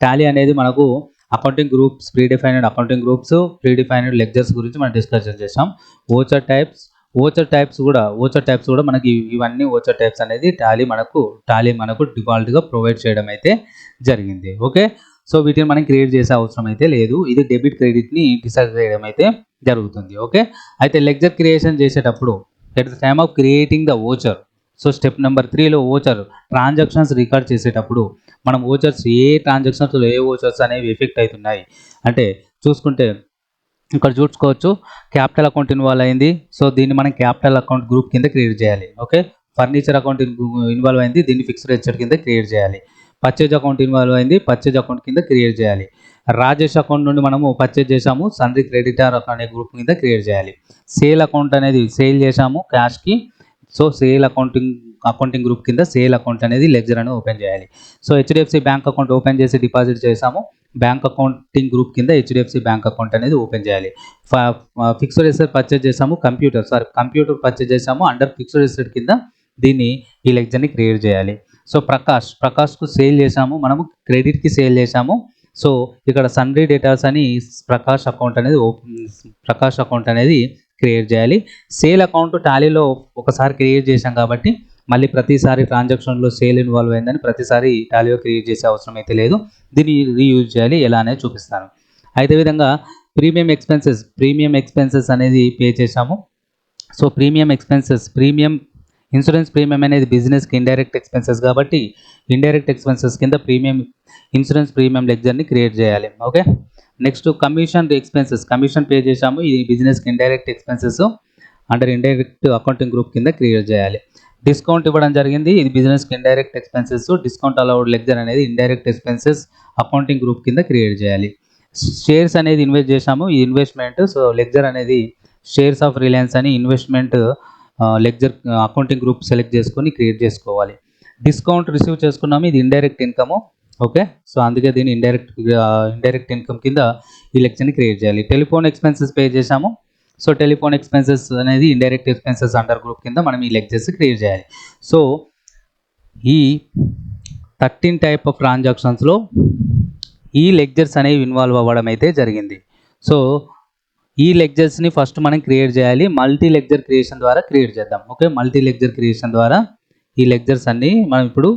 టాలీ అనేది మనకు accounting groups, predefined accounting groups, predefined lectures గురించి మనం డిస్కషన్ చేసాం. ఓచర్ టైప్స్ కూడా మనకి ఇవన్నీ ఓచర్ టైప్స్ అనేది టాలీ మనకు డిఫాల్ట్గా ప్రొవైడ్ చేయడం అయితే జరిగింది. ఓకే, సో వీటిని మనం క్రియేట్ చేసే అవసరం అయితే లేదు, ఇది డెబిట్ క్రెడిట్ని డిసైడ్ చేయడం అయితే జరుగుతుంది. ఓకే, అయితే లెక్చర్ క్రియేషన్ చేసేటప్పుడు at the time of creating the voucher, so step number 3లో ఓచర్ ట్రాన్సాక్షన్స్ రికార్డ్ చేసేటప్పుడు మనం ఓచర్స్ ఏ ట్రాన్సాక్షన్స్లో ఏ ఓచర్స్ అనేవి ఎఫెక్ట్ అవుతున్నాయి అంటే చూసుకుంటే ఇక్కడ చూసుకోవచ్చు. క్యాపిటల్ అకౌంట్ ఇన్వాల్వ్ అయింది, సో దీన్ని మనం క్యాపిటల్ అకౌంట్ గ్రూప్ కింద క్రియేట్ చేయాలి. ఓకే, ఫర్నిచర్ అకౌంట్ ఇన్వాల్వ్ అయింది, దీన్ని ఫిక్స్డ్ అసెట్ కింద క్రియేట్ చేయాలి. పర్చేజ్ అకౌంట్ ఇన్వాల్వ్ అయింది, పర్చేజ్ అకౌంట్ కింద క్రియేట్ చేయాలి. రాజేష్ అకౌంట్ నుండి మనము పర్చేజ్ చేసాము, సన్రీ క్రెడిటర్ అనే గ్రూప్ కింద క్రియేట్ చేయాలి. సేల్ అకౌంట్ అనేది సేల్ చేసాము క్యాష్కి, సో సేల్ అకౌంటింగ్ గ్రూప్ కింద సేల్ అకౌంట్ అనేది లెడ్జర్ అని ఓపెన్ చేయాలి. So HDFC bank account open చేసి డిపాజిట్ చేసాము, బ్యాంక్ అకౌంటింగ్ గ్రూప్ కింద హెచ్డిఎఫ్సి బ్యాంక్ అకౌంట్ అనేది ఓపెన్ చేయాలి. ఫిక్స్డ్ అసెట్ పర్చేజ్ చేసాము, కంప్యూటర్ పర్చేజ్ చేసాము, అండర్ ఫిక్స్డ్ అసెట్ కింద దీన్ని ఈ లెడ్జర్ని క్రియేట్ చేయాలి. సో ప్రకాష్కు సేల్ చేసాము, మనము క్రెడిట్కి సేల్ చేసాము. సో ఇక్కడ సన్రీ డేటాస్ అని ప్రకాష్ అకౌంట్ అనేది క్రియేట్ చేయాలి. సేల్ అకౌంట్ టాలీలో ఒకసారి క్రియేట్ చేసాం కాబట్టి మళ్ళీ ప్రతిసారి ట్రాన్సాక్షన్లో సేల్ ఇన్వాల్వ్ అయిందని ప్రతిసారి టాలీలో క్రియేట్ చేసే అవసరం అయితే లేదు, దీన్ని రీయూజ్ చేయాలి. ఎలా అనేది చూపిస్తాను. అయితే విధంగా ప్రీమియం ఎక్స్పెన్సెస్ అనేది పే చేసాము. సో ఇన్సూరెన్స్ ప్రీమియం అనేది బిజినెస్కి ఇండైరెక్ట్ ఎక్స్పెన్సెస్ కాబట్టి ఇండైరెక్ట్ ఎక్స్పెన్సెస్ కింద ఇన్సూరెన్స్ ప్రీమియం లెడ్జర్ని క్రియేట్ చేయాలి. ఓకే, నెక్స్ట్ కమిషన్ పే చేసాము, ఇది బిజినెస్కి indirect expenses under indirect accounting group కింద క్రియేట్ చేయాలి. డిస్కౌంట్ ఇవ్వడం జరిగింది, ఇది బిజినెస్కి indirect expenses, discount allowed ledger అనేది ఇండైరెక్ట్ ఎక్స్పెన్సెస్ అకౌంటింగ్ గ్రూప్ కింద క్రియేట్ చేయాలి. షేర్స్ అనేది ఇన్వెస్ట్ చేసాము, ఈ ఇన్వెస్ట్మెంట్. సో లెడ్జర్ అనేది షేర్స్ ఆఫ్ రిలయన్స్ అని investment ledger accounting group select చేసుకొని క్రియేట్ చేసుకోవాలి. డిస్కౌంట్ రిసీవ్ చేసుకున్నాము, ఇది ఇండైరెక్ట్ ఇన్కమ్. ఓకే, సో అందుకే దీన్ని ఇండైరెక్ట్ ఇన్కమ్ కింద ఈ లెక్చర్ని క్రియేట్ చేయాలి. టెలిఫోన్ ఎక్స్పెన్సెస్ పే చేసాము. సో టెలిఫోన్ ఎక్స్పెన్సెస్ అనేది ఇండైరెక్ట్ ఎక్స్పెన్సెస్ అండర్ గ్రూప్ కింద మనం ఈ లెక్చర్స్ క్రియేట్ చేయాలి. సో ఈ 13 టైప్ ఆఫ్ ట్రాన్సాక్షన్స్లో ఈ లెక్చర్స్ అనేవి ఇన్వాల్వ్ అవ్వడం అయితే జరిగింది. సో ఈ లెక్చర్స్ని ఫస్ట్ మనం క్రియేట్ చేయాలి. మల్టీ లెక్చర్ క్రియేషన్ ద్వారా క్రియేట్ చేద్దాం. ఓకే, మల్టీ లెక్చర్ క్రియేషన్ ద్వారా ఈ లెక్చర్స్ అన్నీ మనం ఇప్పుడు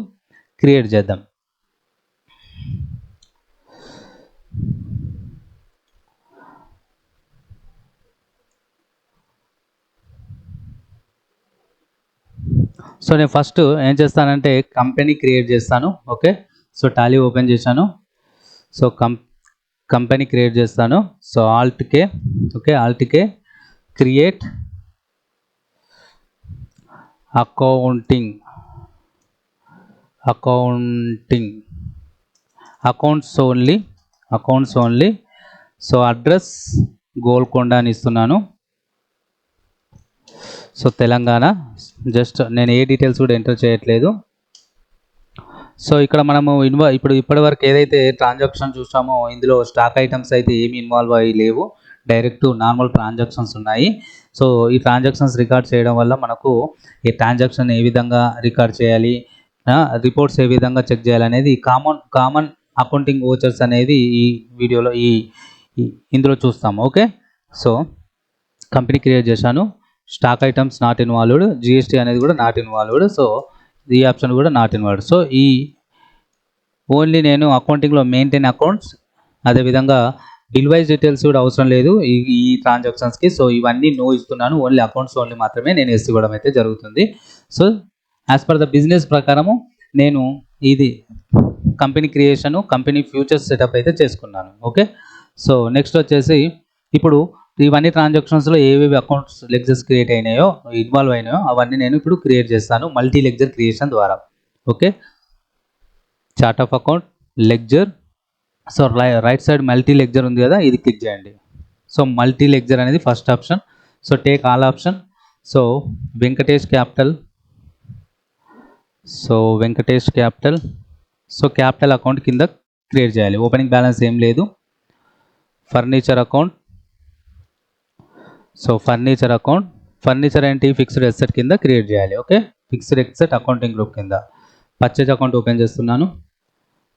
క్రియేట్ చేద్దాం. సో నేను ఫస్ట్ ఏం చేస్తానంటే కంపెనీ క్రియేట్ చేస్తాను. ఓకే, సో టాలీ ఓపెన్ చేశాను. సో కంపెనీ క్రియేట్ చేస్తాను. So alt K, okay, alt K, create accounting accounts only. So address Golconda అని ఇస్తున్నాను. సో తెలంగాణ. జస్ట్ నేను ఏ డీటెయిల్స్ కూడా ఎంటర్ చేయట్లేదు. సో ఇక్కడ మనము ఇప్పటివరకు ఏదైతే ట్రాన్సాక్షన్ చూసామో ఇందులో స్టాక్ ఐటమ్స్ అయితే ఏమి ఇన్వాల్వ్ అయ్యి లేవు, డైరెక్ట్ నార్మల్ ట్రాన్సాక్షన్స్ ఉన్నాయి. సో ఈ ట్రాన్సాక్షన్స్ రికార్డ్ చేయడం వల్ల మనకు ఈ ట్రాన్సాక్షన్ ఏ విధంగా రికార్డ్ చేయాలి, రిపోర్ట్స్ ఏ విధంగా చెక్ చేయాలి అనేది కామన్ అకౌంటింగ్ ఓచర్స్ అనేది ఈ వీడియోలో ఇందులో చూస్తాము. ఓకే, సో కంపెనీ క్రియేట్ చేశాను. Stock items not involved, GST అనేది కూడా నాట్ ఇన్వాల్వ్డ్. సో ఈ ఆప్షన్ కూడా నాట్ ఇన్వాల్వ్డ్. సో ఈ ఓన్లీ నేను అకౌంటింగ్లో మెయింటైన్ అకౌంట్స్, అదేవిధంగా బిల్ వైజ్ డీటెయిల్స్ కూడా అవసరం లేదు ఈ ట్రాన్సాక్షన్స్కి. సో ఇవన్నీ నో ఇస్తున్నాను. ఓన్లీ అకౌంట్స్ ఓన్లీ మాత్రమే నేను ఎస్ ఇవ్వడం అయితే జరుగుతుంది. So as per the business ప్రకారము నేను ఇది company creation, company futures setup అయితే చేసుకున్నాను. ఓకే, సో నెక్స్ట్ వచ్చేసి ఇప్పుడు ఇవన్నీ ట్రాన్సాక్షన్స్లో ఏవేవి అకౌంట్స్ లెక్చర్స్ క్రియేట్ అయినాయో, ఇన్వాల్వ్ అయినాయో అవన్నీ నేను ఇప్పుడు క్రియేట్ చేస్తాను మల్టీ లెక్చర్ క్రియేషన్ ద్వారా. Okay, chart of account, lecture. So right side multi lecture ఉంది కదా, ఇది క్లిక్ చేయండి. సో మల్టీ లెక్చర్ అనేది first option. So take all option. So Venkatesh capital. So capital account కింద క్రియేట్ చేయాలి. ఓపెనింగ్ బ్యాలెన్స్ ఏం లేదు. Furniture account. సో ఫర్నిచర్ ఏంటి, ఫిక్స్డ్ ఎసెట్ కింద క్రియేట్ చేయాలి. Okay, fixed asset accounting group కింద. పర్చేజ్ అకౌంట్ ఓపెన్ చేస్తున్నాను.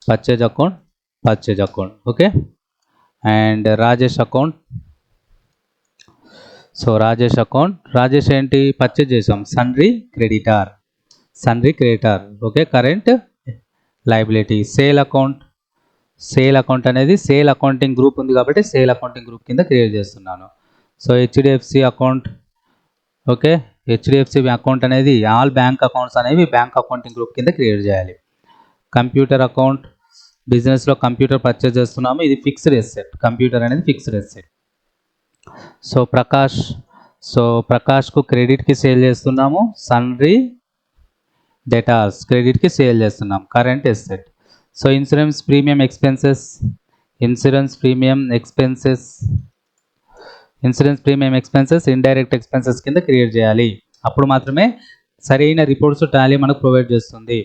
Purchase account. Okay, and Rajesh account. So Rajesh ఏంటి, పర్చేజ్ చేసాం, sundry creditor. Okay, current liability. Sale account అనేది సేల్ అకౌంటింగ్ గ్రూప్ ఉంది కాబట్టి సేల్ అకౌంటింగ్ గ్రూప్ కింద క్రియేట్ చేస్తున్నాను. So HDFC account. Okay, HDFC account అనేది ఆల్ బ్యాంక్ అకౌంట్స్ అనేవి బ్యాంక్ అకౌంటింగ్ గ్రూప్ కింద క్రియేట్ చేయాలి. కంప్యూటర్ అకౌంట్, బిజినెస్లో కంప్యూటర్ పర్చేజ్ చేస్తున్నాము, ఇది ఫిక్స్డ్ ఎసెట్. కంప్యూటర్ అనేది ఫిక్స్డ్ ఎసెట్. సో ప్రకాష్కు క్రెడిట్కి సేల్ చేస్తున్నాము, సన్రీ డెటార్స్ క్రెడిట్కి సేల్ చేస్తున్నాం, current asset. So insurance premium expenses indirect expenses కింద క్రియేట్ చేయాలి. అప్పుడు మాత్రమే సరైన రిపోర్ట్స్ టాలీ మనకు ప్రొవైడ్ చేస్తుంది.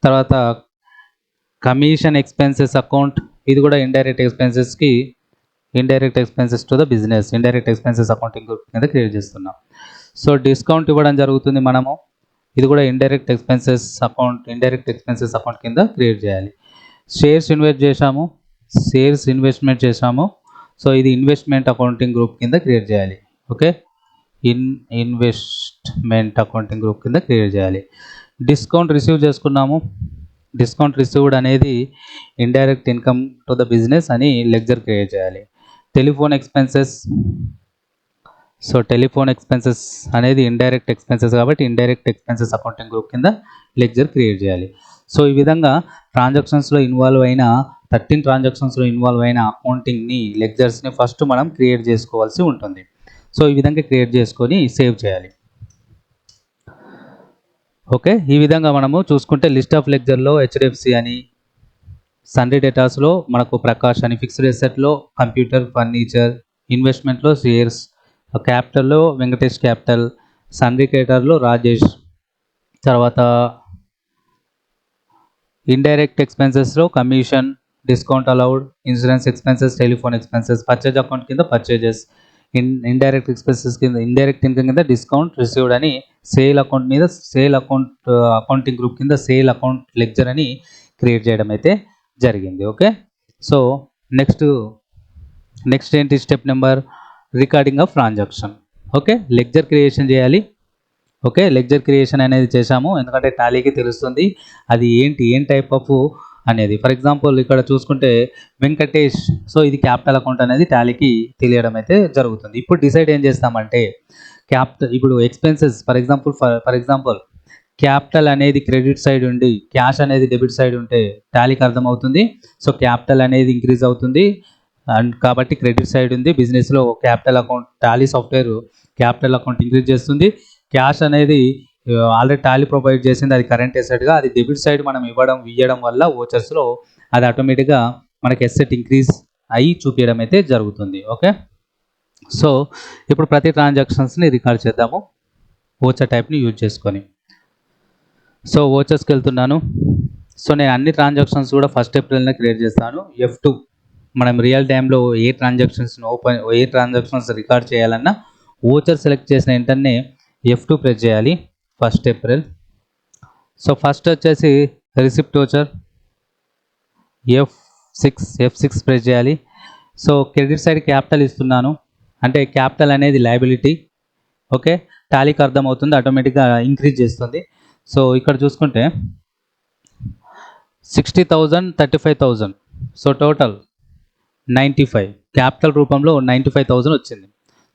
తర్వాత కమిషన్ ఎక్స్పెన్సెస్ అకౌంట్, ఇది కూడా indirect expenses to the business, indirect expenses accounting కింద క్రియేట్ చేస్తున్నాం. సో డిస్కౌంట్ ఇవ్వడం జరుగుతుంది మనము, ఇది కూడా ఇండైరెక్ట్ ఎక్స్పెన్సెస్ అకౌంట్ కింద క్రియేట్ చేయాలి. షేర్స్ ఇన్వెస్ట్మెంట్ చేసాము. సో ఇది ఇన్వెస్ట్మెంట్ అకౌంటింగ్ గ్రూప్ కింద క్రియేట్ చేయాలి. ఓకే, ఇన్వెస్ట్మెంట్ అకౌంటింగ్ గ్రూప్ కింద క్రియేట్ చేయాలి. డిస్కౌంట్ రిసీవ్ చేసుకున్నాము. డిస్కౌంట్ రిసీవ్డ్ అనేది indirect income to the business అని లెక్చర్ క్రియేట్ చేయాలి. టెలిఫోన్ ఎక్స్పెన్సెస్ అనేది ఇండైరెక్ట్ ఎక్స్పెన్సెస్ కాబట్టి ఇండైరెక్ట్ ఎక్స్పెన్సెస్ అకౌంటింగ్ గ్రూప్ కింద లెక్చర్ క్రియేట్ చేయాలి. సో ఈ విధంగా 13 ట్రాన్సాక్షన్స్లో ఇన్వాల్వ్ అయిన అకౌంటింగ్ని లెక్చర్స్ని ఫస్ట్ మనం క్రియేట్ చేసుకోవాల్సి ఉంటుంది. సో ఈ విధంగా క్రియేట్ చేసుకొని సేవ్ చేయాలి. ఓకే, ఈ విధంగా మనము చూసుకుంటే లిస్ట్ ఆఫ్ లెక్చర్లో హెచ్డిఎఫ్సి అని, సన్రీ డేటాస్లో మనకు ప్రకాష్ అని, ఫిక్స్డ్ ఎసెట్లో కంప్యూటర్, ఫర్నిచర్, ఇన్వెస్ట్మెంట్లో షేర్స్, క్యాపిటల్లో వెంకటేష్ క్యాపిటల్, సన్రీ క్రెడిటార్లో రాజేష్, తర్వాత ఇండైరెక్ట్ ఎక్స్పెన్సెస్లో commission, discount allowed, insurance expenses, telephone expenses. Purchase account కింద పర్చేజెస్, ఇండైరెక్ట్ ఎక్స్పెన్సెస్ కింద ఇండైరెక్ట్ ఇన్కమ్ కింద డిస్కౌంట్ రిసీవ్డ్ అని, సేల్ అకౌంట్ మీద సేల్ అకౌంట్ అకౌంటింగ్ గ్రూప్ కింద సేల్ అకౌంట్ లెక్చర్ అని క్రియేట్ చేయడం అయితే జరిగింది. ఓకే, సో నెక్స్ట్ ఏంటి step number, recording of transaction. Okay, ledger creation చేయాలి. ఓకే, లెక్చర్ క్రియేషన్ అనేది చేశాము ఎందుకంటే టాలీకి తెలుస్తుంది అది ఏం టైప్ ఆఫ్ అనేది. ఫర్ ఎగ్జాంపుల్ ఇక్కడ చూసుకుంటే వెంకటేష్, సో ఇది క్యాపిటల్ అకౌంట్ అనేది టాలీకి తెలియడం అయితే జరుగుతుంది. ఇప్పుడు డిసైడ్ ఏం చేస్తామంటే ఇప్పుడు ఎక్స్పెన్సెస్ ఫర్ ఎగ్జాంపుల్ క్యాపిటల్ అనేది క్రెడిట్ సైడ్ ఉండి క్యాష్ అనేది డెబిట్ సైడ్ ఉంటే టాలీకి అర్థమవుతుంది. సో క్యాపిటల్ అనేది ఇంక్రీజ్ అవుతుంది అండ్ కాబట్టి క్రెడిట్ సైడ్ ఉంది బిజినెస్లో capital account, Tally software capital account increase చేస్తుంది. క్యాష్ అనేది ఆల్రెడీ టాలీ ప్రొవైడ్ చేసింది, అది కరెంట్ ఎసెట్గా, అది డెబిట్ సైడ్ మనం ఇవ్వడం వల్ల ఓచర్స్లో అది ఆటోమేటిక్గా మనకి ఎసెట్ ఇంక్రీజ్ అయ్యి చూపించడం అయితే జరుగుతుంది. ఓకే, సో ఇప్పుడు ప్రతి ట్రాన్సాక్షన్స్ని రికార్డ్ చేద్దాము ఓచర్ టైప్ని యూజ్ చేసుకొని. సో ఓచర్స్కి వెళ్తున్నాను. సో నేను అన్ని ట్రాన్సాక్షన్స్ కూడా ఫస్ట్ ఏప్రిల్నే క్రియేట్ చేస్తాను. F2 మనం రియల్ టైంలో ఏ ట్రాన్సాక్షన్స్ రికార్డ్ చేయాలన్నా ఓచర్ సెలెక్ట్ చేసిన వెంటనే F2 ప్రెస్ చేయాలి. 1st April. సో ఫస్ట్ వచ్చేసి రిసిప్ట్ ఓచర్ F6 ప్రెస్ చేయాలి. సో క్రెడిట్ సైడ్ క్యాపిటల్ ఇస్తున్నాను అంటే క్యాపిటల్ అనేది లయబిలిటీ. ఓకే, టాలీకి అర్థమవుతుంది, ఆటోమేటిక్గా ఇంక్రీజ్ చేస్తుంది. సో ఇక్కడ చూసుకుంటే 60,000 35,000, సో టోటల్ 95, క్యాపిటల్ రూపంలో 95,000 వచ్చింది.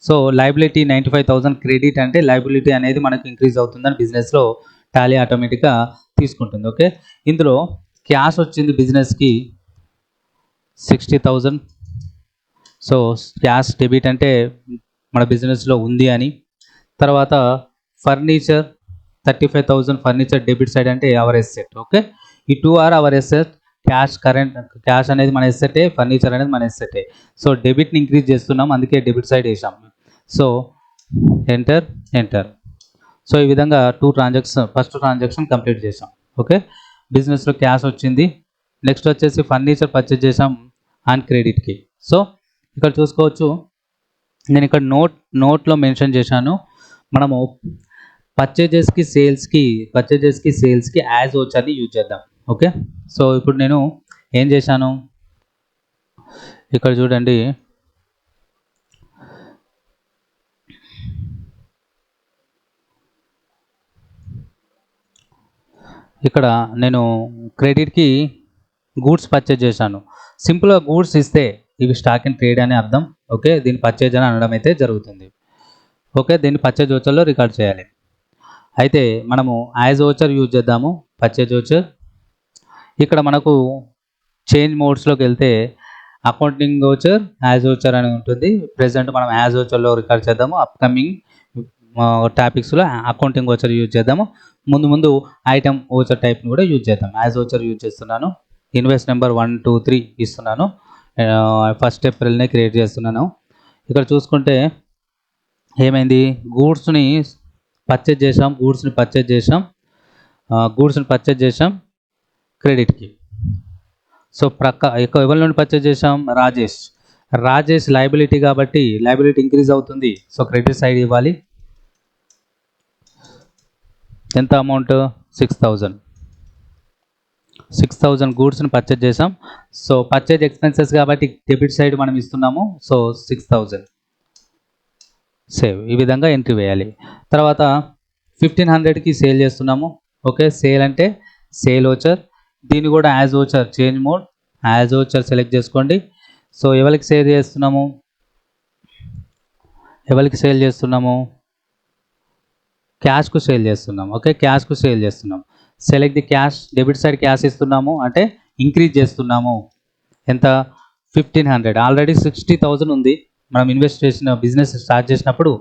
సో లయబిలిటీ 95,000, క్రెడిట్ అంటే లయబిలిటీ అనేది మనకు ఇంక్రీజ్ అవుతుందని బిజినెస్లో టాలీ ఆటోమేటిక్గా తీసుకుంటుంది. ఓకే, ఇందులో క్యాష్ వచ్చింది బిజినెస్కి 60,000. సో క్యాష్ డెబిట్ అంటే మన బిజినెస్లో ఉంది అని. తర్వాత ఫర్నిచర్ 35,000, ఫర్నిచర్ డెబిట్ సైడ్ అంటే అవర్ ఎసెట్. ఓకే, ఈ 2 ఆర్ అవర్ ఎసెట్. క్యాష్ అనేది మన ఎసెటే, ఫర్నిచర్ అనేది మన ఎసెటే. సో డెబిట్ని ఇంక్రీజ్ చేస్తున్నాం అందుకే డెబిట్ సైడ్ వేసాం. So enter. సో ఈ విధంగా ఫస్ట్ ట్రాన్సాక్షన్ కంప్లీట్ చేసాం. ఓకే, బిజినెస్లో క్యాష్ వచ్చింది. నెక్స్ట్ వచ్చేసి ఫర్నిచర్ పర్చేజ్ చేసాం ఆన్ క్రెడిట్కి. సో ఇక్కడ చూసుకోవచ్చు నేను ఇక్కడ నోట్లో మెన్షన్ చేశాను, మనము పర్చేజెస్కి సేల్స్కి యాజ్ ఓచర్ని యూజ్ చేద్దాం. ఓకే, సో ఇప్పుడు నేను ఏం చేశాను ఇక్కడ చూడండి, ఇక్కడ నేను క్రెడిట్కి గూడ్స్ పర్చేజ్ చేశాను. సింపుల్గా గూడ్స్ ఇస్తే ఇవి స్టాక్ అండ్ ట్రేడ్ అని అర్థం. ఓకే, దీన్ని పర్చేజ్ అని అనడం అయితే జరుగుతుంది. ఓకే, దీన్ని పర్చేజ్ ఓచర్లో రికార్డ్ చేయాలి. అయితే మనము యాజ్ ఓచర్ యూజ్ చేద్దాము, పర్చేజ్ ఓచర్. ఇక్కడ మనకు చేంజ్ మోడ్స్లోకి వెళ్తే అకౌంటింగ్ ఓచర్, యాజ్ ఓచర్ అని ఉంటుంది. ప్రెజెంట్ మనం యాజ్ ఓచర్లో రికార్డ్ చేద్దాము. అప్కమింగ్ టాపిక్స్లో అకౌంటింగ్ ఓచర్ యూజ్ చేద్దాము. ముందు ఐటమ్ ఓచర్ టైప్ని కూడా యూజ్ చేద్దాం. యాజ్ ఓచర్ యూజ్ చేస్తున్నాను. ఇన్వాయిస్ నెంబర్ 1 2 3 ఇస్తున్నాను. 1st ఏప్రిల్నే క్రియేట్ చేస్తున్నాను. ఇక్కడ చూసుకుంటే ఏమైంది, గూడ్స్ని పర్చేజ్ చేసాం క్రెడిట్కి. సో ఎవరి నుండి పర్చేజ్ చేసాం, రాజేష్ లయబిలిటీ కాబట్టి లయబిలిటీ ఇంక్రీజ్ అవుతుంది. సో క్రెడిట్ సైడ్ ఇవ్వాలి. ఎంత అమౌంట్, 6,000 గూడ్స్ని పర్చేజ్ చేసాం. సో పర్చేజ్ ఎక్స్పెన్సెస్ కాబట్టి డెబిట్ సైడ్ మనం ఇస్తున్నాము. So 6,000 save. ఈ విధంగా ఎంట్రీ వేయాలి. తర్వాత 1,500కి సేల్ చేస్తున్నాము. ఓకే, సేల్ అంటే సేల్ ఓచర్. దీన్ని కూడా as voucher, change mode, as voucher select చేసుకోండి. సో ఎవరికి సేల్ చేస్తున్నాము, క్యాష్కు సేల్ చేస్తున్నాం. ఓకే, క్యాష్కు సేల్ చేస్తున్నాం. Select the cash, debit side cash ఇస్తున్నాము అంటే ఇంక్రీజ్ చేస్తున్నాము. ఎంత, 1,500. ఆల్రెడీ 60,000 ఉంది. మనం ఇన్వెస్ట్ చేసిన బిజినెస్ స్టార్ట్ చేసినప్పుడు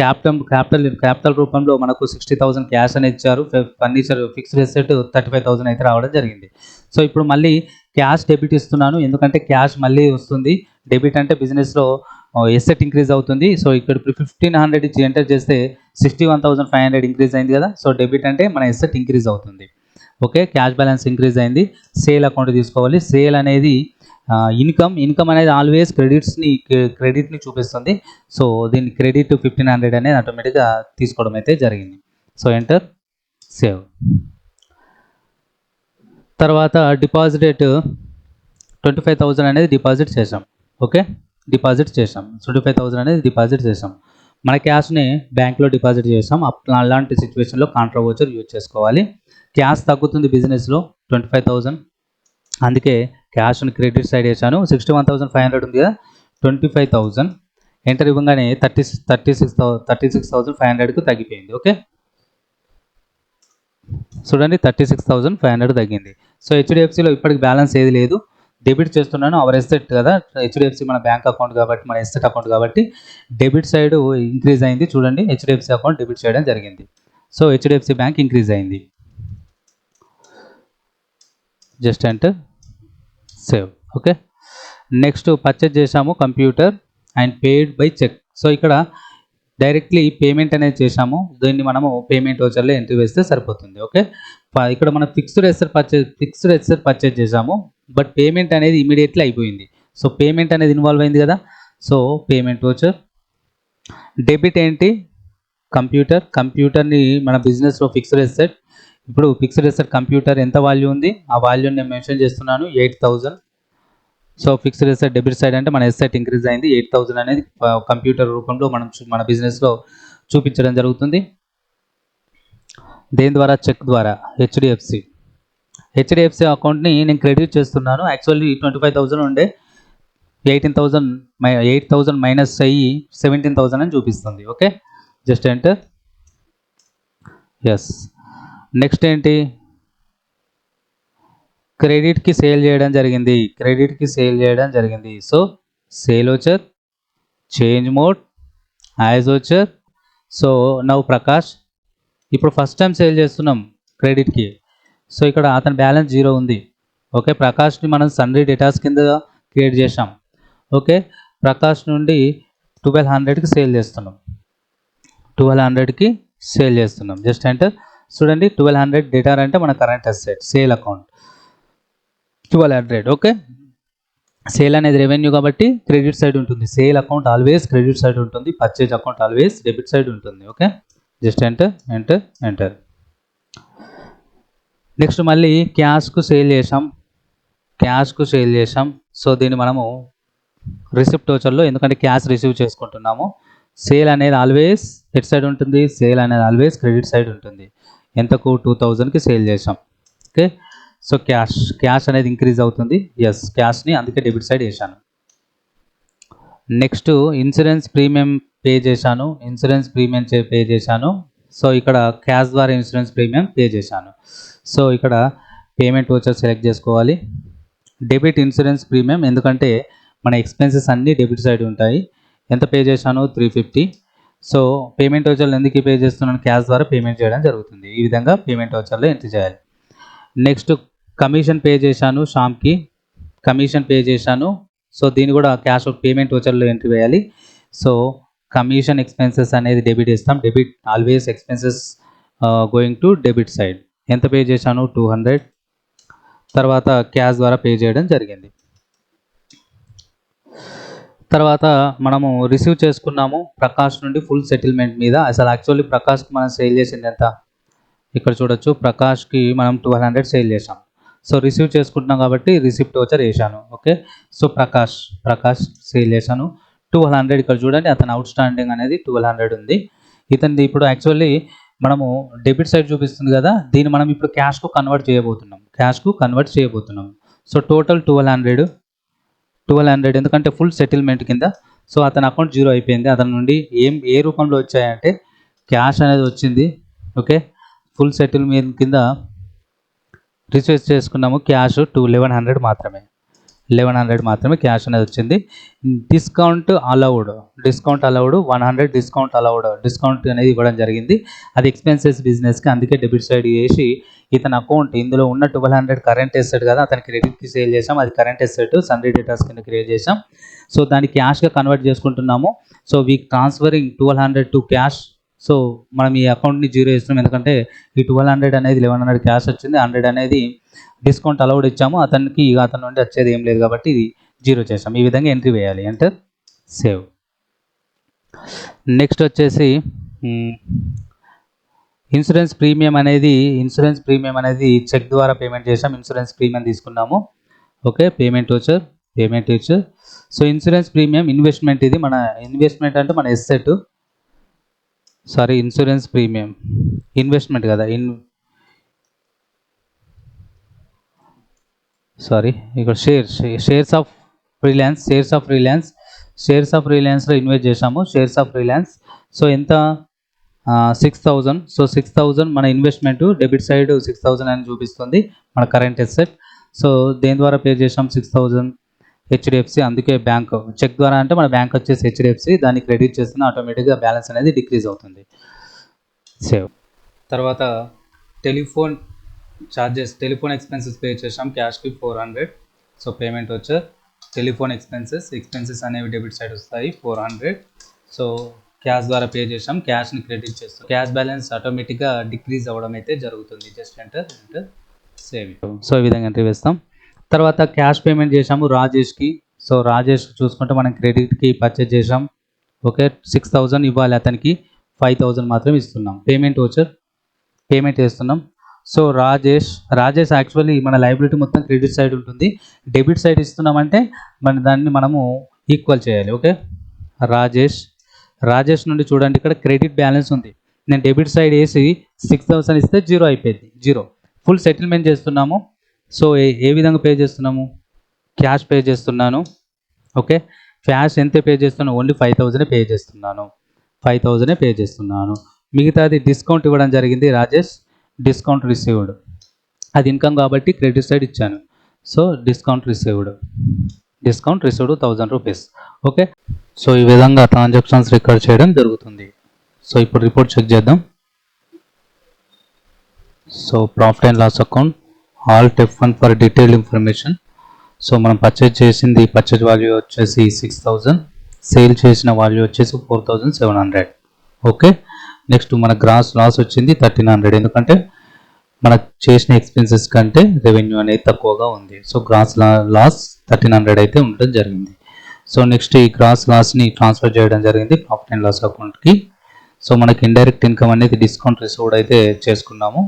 క్యాపిటల్ రూపంలో మనకు 60,000 క్యాష్ అని ఇచ్చారు. ఫర్నిచర్ ఫిక్స్డ్ ఎసెట్ 35,000 అయితే రావడం జరిగింది. సో ఇప్పుడు మళ్ళీ క్యాష్ డెబిట్ ఇస్తున్నాను ఎందుకంటే క్యాష్ మళ్ళీ వస్తుంది. డెబిట్ అంటే బిజినెస్లో ఎసెట్ ఇంక్రీజ్ అవుతుంది. సో ఇక్కడ ఇప్పుడు 1,500 ఇచ్చి ఎంటర్ చేస్తే 61,500 ఇంక్రీజ్ అయింది కదా. సో డెబిట్ అంటే మన ఎసెట్ ఇంక్రీజ్ అవుతుంది. ఓకే, క్యాష్ బ్యాలెన్స్ ఇంక్రీజ్ అయింది. సేల్ అకౌంట్ తీసుకోవాలి. సేల్ అనేది ఇన్కమ్ అనేది ఆల్వేస్ క్రెడిట్ని చూపిస్తుంది. సో దీన్ని క్రెడిట్ 1500 అనేది ఆటోమేటిక్గా తీసుకోవడం అయితే జరిగింది. So enter, save. తర్వాత డిపాజిట్ 25,000 అనేది డిపాజిట్ చేసాం. ఓకే, డిపాజిట్ చేసాం. 25,000 అనేది డిపాజిట్ చేసాం. మన క్యాష్ని బ్యాంక్లో డిపాజిట్ చేసాం. అలాంటి సిచ్యువేషన్లో కాంట్రా వోచర్ యూజ్ చేసుకోవాలి. క్యాష్ తగ్గుతుంది బిజినెస్లో 25,000, అందుకే క్యాష్ని క్రెడిట్ సైడ్ వేసాను. 61,500 ఉంది కదా, 25,000 ఎంటర్ ఇవ్వగానే 36,500కు తగ్గిపోయింది. ఓకే, చూడండి 36,500 తగ్గింది. సో హెచ్డిఎఫ్సిలో ఇప్పటికి బ్యాలెన్స్ ఏది లేదు, డెబిట్ చేస్తున్నాను. అవర్ ఎస్సెట్ కదా, హెచ్డిఎఫ్సి మన బ్యాంక్ అకౌంట్ కాబట్టి, మన ఎస్సెట్ అకౌంట్ కాబట్టి డెబిట్ సైడ్ ఇంక్రీజ్ అయింది. చూడండి హెచ్డిఎఫ్సి అకౌంట్ డెబిట్ చేయడం జరిగింది. సో హెచ్డిఎఫ్సి బ్యాంక్ ఇంక్రీజ్ అయింది. Just enter, save. Okay, next purchase చేసాము computer and paid by cheque. So ఇక్కడ డైరెక్ట్లీ పేమెంట్ అనేది చేసాము. దీన్ని మనము పేమెంట్ వోచర్లో ఎంట్రీ వేస్తే సరిపోతుంది. ఓకే, ఇక్కడ మనం ఫిక్స్డ్ ఎసెట్ పర్చేజ్ చేసాము, బట్ పేమెంట్ అనేది ఇమీడియట్లీ అయిపోయింది. సో పేమెంట్ అనేది ఇన్వాల్వ్ అయింది కదా, సో పేమెంట్ వోచర్. డెబిట్ ఏంటి, కంప్యూటర్ని మన బిజినెస్లో ఫిక్స్డ్ ఎసెట్. ఇప్పుడు ఫిక్స్డ్ ఎసెట్ కంప్యూటర్ ఎంత వాల్యూ ఉంది, ఆ వాల్యూని నేను మెన్షన్ చేస్తున్నాను, 8,000. So fixed asset debit side అంటే మన ఎసెట్ ఇంక్రీజ్ అయింది. 8,000 అనేది కంప్యూటర్ రూపంలో మన బిజినెస్లో చూపించడం జరుగుతుంది. దేని ద్వారా, చెక్ ద్వారా. హెచ్డిఎఫ్సి అకౌంట్ని నేను క్రెడిట్ చేస్తున్నాను. యాక్చువల్లీ 25,000 ఉండే, 8,000 మైనస్ అయ్యి 17,000 అని చూపిస్తుంది. Okay, just enter, yes. Next ఏంటి, క్రెడిట్కి సేల్ చేయడం జరిగింది. So sale voucher, change mode, as voucher. So now Prakash, ఇప్పుడు ఫస్ట్ టైం సేల్ చేస్తున్నాం క్రెడిట్కి. సో ఇక్కడ అతని బ్యాలెన్స్ 0 ఉంది. ఓకే, ప్రకాష్ని మనం సన్రీ డేటాస్ కింద క్రియేట్ చేసాం. ఓకే, ప్రకాష్ నుండి 1200కి సేల్ చేస్తున్నాం. 1200కి సేల్ చేస్తున్నాం. Just enter. చూడండి 1200 డేటా అంటే మన current asset, sale account 1200. Okay, sale అనేది రెవెన్యూ కాబట్టి క్రెడిట్ సైడ్ ఉంటుంది. Sale account always credit side ఉంటుంది. Purchase account always debit side ఉంటుంది. Okay, just enter, enter, enter. Next మళ్ళీ క్యాష్కు సేల్ చేసాం. సో దీన్ని మనము రిసిప్ట్ వోచర్లో, ఎందుకంటే క్యాష్ రిసీవ్ చేసుకుంటున్నాము. సేల్ అనేది ఆల్వేస్ ఎట్ సైడ్ ఉంటుంది, సేల్ అనేది ఆల్వేస్ క్రెడిట్ సైడ్ ఉంటుంది. ఎంతకు, 2000కి సేల్ చేసాం. ఓకే, సో క్యాష్ అనేది ఇంక్రీజ్ అవుతుంది. ఎస్, క్యాష్ని అందుకే డెబిట్ సైడ్ వేసాను. నెక్స్ట్ ఇన్సూరెన్స్ ప్రీమియం పే చేశాను. సో ఇక్కడ క్యాష్ ద్వారా ఇన్సూరెన్స్ ప్రీమియం పే చేశాను. సో ఇక్కడ పేమెంట్ వోచర్ సెలెక్ట్ చేసుకోవాలి. డెబిట్ ఇన్సూరెన్స్ ప్రీమియం, ఎందుకంటే మన ఎక్స్పెన్సెస్ అన్నీ డెబిట్ సైడ్ ఉంటాయి. ఎంత పే చేశాను, 350. సో పేమెంట్ వోచర్లో ఎందుకు పే చేస్తున్నాను, క్యాష్ ద్వారా పేమెంట్ చేయడం జరుగుతుంది. ఈ విధంగా పేమెంట్ వోచర్లో ఎంట్రీ చేయాలి. నెక్స్ట్ కమిషన్ పే చేశాను, షామ్కి కమిషన్ పే చేశాను. సో దీన్ని కూడా క్యాష్ పేమెంట్ వోచర్లో ఎంట్రీ వేయాలి. సో కమిషన్ ఎక్స్పెన్సెస్ అనేది డెబిట్ ఇస్తాం. Debit always expenses going to debit side. ఎంత పే చేశాను, 200. తర్వాత క్యాష్ ద్వారా పే చేయడం జరిగింది. తర్వాత మనము రిసీవ్ చేసుకున్నాము ప్రకాష్ నుండి ఫుల్ సెటిల్మెంట్ మీద. అసలు యాక్చువల్లీ ప్రకాష్కి మనం సేల్ చేసింది ఎంత, ఇక్కడ చూడొచ్చు. ప్రకాష్కి మనం 1200 సేల్ చేసాం. సో రిసీవ్ చేసుకుంటున్నాం కాబట్టి రిసిప్ట్ వోచర్ వేసాను. ఓకే, సో ప్రకాష్ సేల్ చేశాను 1200. ఇక్కడ చూడండి అతను అవుట్ స్టాండింగ్ అనేది 1200 ఉంది. ఇతనిది ఇప్పుడు యాక్చువల్లీ మనము డెబిట్ సైడ్ చూపిస్తుంది కదా, దీన్ని మనం ఇప్పుడు క్యాష్కు కన్వర్ట్ చేయబోతున్నాం. సో టోటల్ 1200, ఎందుకంటే ఫుల్ సెటిల్మెంట్ కింద. సో అతని అకౌంట్ 0 అయిపోయింది. అతని నుండి ఏ రూపంలో వచ్చాయంటే క్యాష్ అనేది వచ్చింది. ఓకే, ఫుల్ సెటిల్మెంట్ కింద రిసీవ్ చేసుకున్నాము. క్యాష్ 1100 మాత్రమే, 1100 మాత్రమే క్యాష్ అనేది వచ్చింది. డిస్కౌంట్ అలౌడ్ 100 డిస్కౌంట్ అనేది ఇవ్వడం జరిగింది. అది ఎక్స్పెన్సెస్ బిజినెస్కి, అందుకే డెబిట్ సైడ్ చేసి ఇతని అకౌంట్ ఇందులో ఉన్న 1200 కరెంట్ ఎసెట్ కదా, అతని క్రెడిట్కి సేల్ చేసాం. అది కరెంట్ ఎసెట్ సన్రీ డేటాస్ కింద క్రియేట్ చేసాం. సో దాన్ని క్యాష్గా కన్వర్ట్ చేసుకుంటున్నాము. So we transferring 1200 to cash so మనం ఈ అకౌంట్ని జీరో చేస్తున్నాం, ఎందుకంటే ఈ 1200 అనేది 1100 క్యాష్ వచ్చింది, 100 అనేది డిస్కౌంట్ అలౌడ్ ఇచ్చాము, అతనికి అతని నుండి వచ్చేది ఏం లేదు కాబట్టి ఇది జీరో చేసాం. ఈ విధంగా ఎంట్రీ వేయాలి, ఎంటర్ సేవ్. నెక్స్ట్ వచ్చేసి ఇన్సూరెన్స్ ప్రీమియం అనేది చెక్ ద్వారా పేమెంట్ చేసాం, ఇన్సూరెన్స్ ప్రీమియం తీసుకున్నాము. Okay, payment voucher. So insurance premium investment, ఇది మన ఇన్వెస్ట్మెంట్ అంటే మన asset, sorry insurance premium investment కదా, సారీ ఇక్కడ షేర్స్ ఆఫ్ రిలయన్స్లో ఇన్వెస్ట్ చేసాము, షేర్స్ ఆఫ్ రిలయన్స్. సో ఎంత 6000. సో 6000 మన ఇన్వెస్ట్మెంట్, డెబిట్ సైడ్ 6000 అని చూపిస్తుంది మన కరెంట్ ఎసెట్. సో దేని ద్వారా పే చేసాం 6000, హెచ్డిఎఫ్సి, అందుకే బ్యాంక్ చెక్ ద్వారా అంటే మన బ్యాంక్ వచ్చేసి హెచ్డిఎఫ్సి, దాన్ని క్రెడిట్ చేస్తున్న ఆటోమేటిక్గా బ్యాలెన్స్ అనేది డిక్రీజ్ అవుతుంది. సేవ్. తర్వాత టెలిఫోన్ ఎక్స్పెన్సెస్ పే చేసాం, క్యాష్కి 400. సో పేమెంట్ వచ్చే టెలిఫోన్ ఎక్స్పెన్సెస్ అనేవి డెబిట్ సైడ్ వస్తాయి 400. సో క్యాష్ ద్వారా పే చేసాం, క్యాష్ని క్రెడిట్ చేస్తాం, క్యాష్ బ్యాలెన్స్ ఆటోమేటిక్గా డిక్రీజ్ అవ్వడం అయితే జరుగుతుంది. Just enter save. సో ఈ విధంగా ఎంట్రీ వేస్తాం. తర్వాత క్యాష్ పేమెంట్ చేసాము రాజేష్కి. సో రాజేష్ చూసుకుంటే మనం క్రెడిట్కి పర్చేజ్ చేసాం. ఓకే, 6000 ఇవ్వాలి, అతనికి 5000 మాత్రం ఇస్తున్నాం. పేమెంట్ చేస్తున్నాం. సో రాజేష్ యాక్చువల్లీ మన లైబిలిటీ మొత్తం క్రెడిట్ సైడ్ ఉంటుంది, డెబిట్ సైడ్ ఇస్తున్నామంటే దాన్ని మనము ఈక్వల్ చేయాలి. ఓకే, రాజేష్ నుండి చూడండి, ఇక్కడ క్రెడిట్ బ్యాలెన్స్ ఉంది, నేను డెబిట్ సైడ్ వేసి 6000 ఇస్తే జీరో అయిపోయింది, జీరో. ఫుల్ సెటిల్మెంట్ చేస్తున్నాము. సో ఏ విధంగా పే చేస్తున్నాము, క్యాష్ పే చేస్తున్నాను. ఓకే, క్యాష్ ఎంత పే చేస్తున్నాను, ఓన్లీ 5000 పే చేస్తున్నాను. మిగతాది డిస్కౌంట్ ఇవ్వడం జరిగింది రాజేష్, డిస్కౌంట్ రిసీవ్డ్, అది ఇన్కమ్ కాబట్టి క్రెడిట్ సైడ్ ఇచ్చాను. So discount received 1000 rupees. Okay, so ఈ విధంగా ట్రాన్సాక్షన్స్ రికార్డ్ చేయడం జరుగుతుంది. సో ఇప్పుడు రిపోర్ట్ చెక్ చేద్దాం. So profit and loss account, alt F1 for detailed information. So మనం పర్చేజ్ వాల్యూ వచ్చేసి 6000, సేల్ చేసిన వాల్యూ వచ్చేసి 4700. ఓకే, నెక్స్ట్ మన గ్రాస్ లాస్ వచ్చింది 1300, ఎందుకంటే మనకు చేసిన ఎక్స్పెన్సెస్ కంటే రెవెన్యూ అనేది తక్కువగా ఉంది. సో గ్రాస్ లాస్ 1300 అయితే ఉండడం జరిగింది. సో నెక్స్ట్ ఈ గ్రాస్ లాస్ని ట్రాన్స్ఫర్ చేయడం జరిగింది ప్రాఫిట్ అండ్ లాస్ అకౌంట్కి. సో మనకి ఇండైరెక్ట్ ఇన్కమ్ అనేది డిస్కౌంట్ రిసీవ్డ్ అయితే చేసుకున్నాము.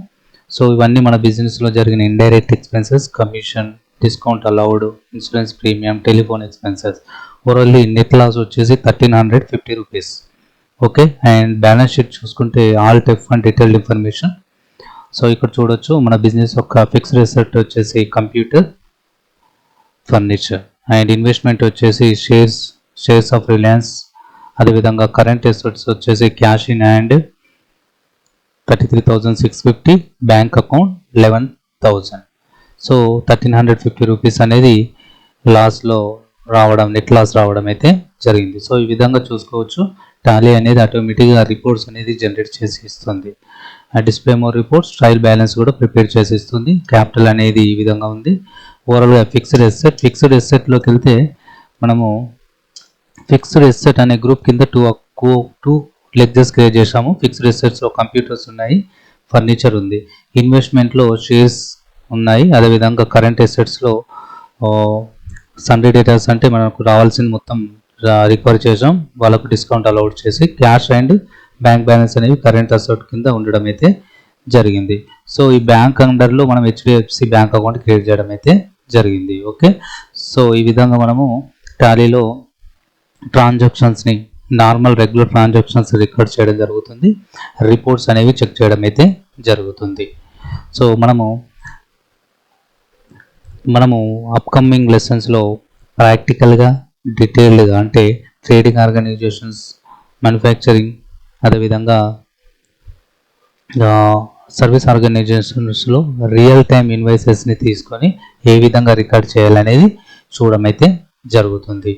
సో ఇవన్నీ మన బిజినెస్లో జరిగిన indirect expenses, commission, discount allowed, insurance premium, telephone expenses. Overall net loss వచ్చేసి 1350 rupees. Okay, and balance sheet చూసుకుంటే alt F1 detailed information. So ఇక్కడ చూడొచ్చు మన బిజినెస్ యొక్క ఫిక్స్డ్ అసెట్ వచ్చేసి కంప్యూటర్, ఫర్నిచర్, అండ్ ఇన్వెస్ట్మెంట్ వచ్చేసి షేర్స్ ఆఫ్ రిలయన్స్. అదేవిధంగా current assets వచ్చేసి cash in hand 33,650, bank account 11,000. So 1350 rupees అనేది నెట్ లాస్ రావడం అయితే జరిగింది. సో ఈ విధంగా చూసుకోవచ్చు, టాలీ అనేది ఆటోమేటిక్గా రిపోర్ట్స్ అనేది జనరేట్ చేసి ఇస్తుంది. Display more reports, trial balance కూడా ప్రిపేర్ చేసి ఇస్తుంది. క్యాపిటల్ అనేది ఈ విధంగా ఉంది. ఓవరాల్గా ఫిక్స్డ్ ఎస్సెట్లోకి వెళ్తే మనము ఫిక్స్డ్ ఎస్సెట్ అనే గ్రూప్ కింద టూ లెడ్జర్స్ క్రియేట్ చేసాము. ఫిక్స్డ్ ఎస్సెట్స్లో కంప్యూటర్స్ ఉన్నాయి, ఫర్నిచర్ ఉంది. ఇన్వెస్ట్మెంట్లో షేర్స్ ఉన్నాయి. అదేవిధంగా కరెంట్ ఎసెట్స్లో సన్రీ డేటాస్ అంటే మనకు రావాల్సింది మొత్తం రికవర్ చేసాం, వాళ్ళకు డిస్కౌంట్ అలౌడ్ చేసి. క్యాష్ అండ్ బ్యాంక్ బ్యాలెన్స్ అనేవి కరెంట్ అసెట్ కింద ఉండడం అయితే జరిగింది. సో ఈ బ్యాంక్ అండర్లో మనం హెచ్డిఎఫ్సి బ్యాంక్ అకౌంట్ క్రియేట్ చేయడం అయితే జరిగింది. ఓకే, సో ఈ విధంగా మనము టాలీలో ట్రాన్సాక్షన్స్ని నార్మల్ రెగ్యులర్ ట్రాన్సాక్షన్స్ రికార్డ్ చేయడం జరుగుతుంది, రిపోర్ట్స్ అనేవి చెక్ చేయడం అయితే జరుగుతుంది. సో మనము అప్కమింగ్ లెసన్స్లో ప్రాక్టికల్గా డీటెయిల్డ్గా అంటే ట్రేడింగ్ ఆర్గనైజేషన్స్, మ్యానుఫ్యాక్చరింగ్, అదేవిధంగా సర్వీస్ ఆర్గనైజేషన్స్లో రియల్ టైమ్ ఇన్వాయిసెస్ని తీసుకొని ఏ విధంగా రికార్డ్ చేయాలనేది చూడడం అయితే జరుగుతుంది.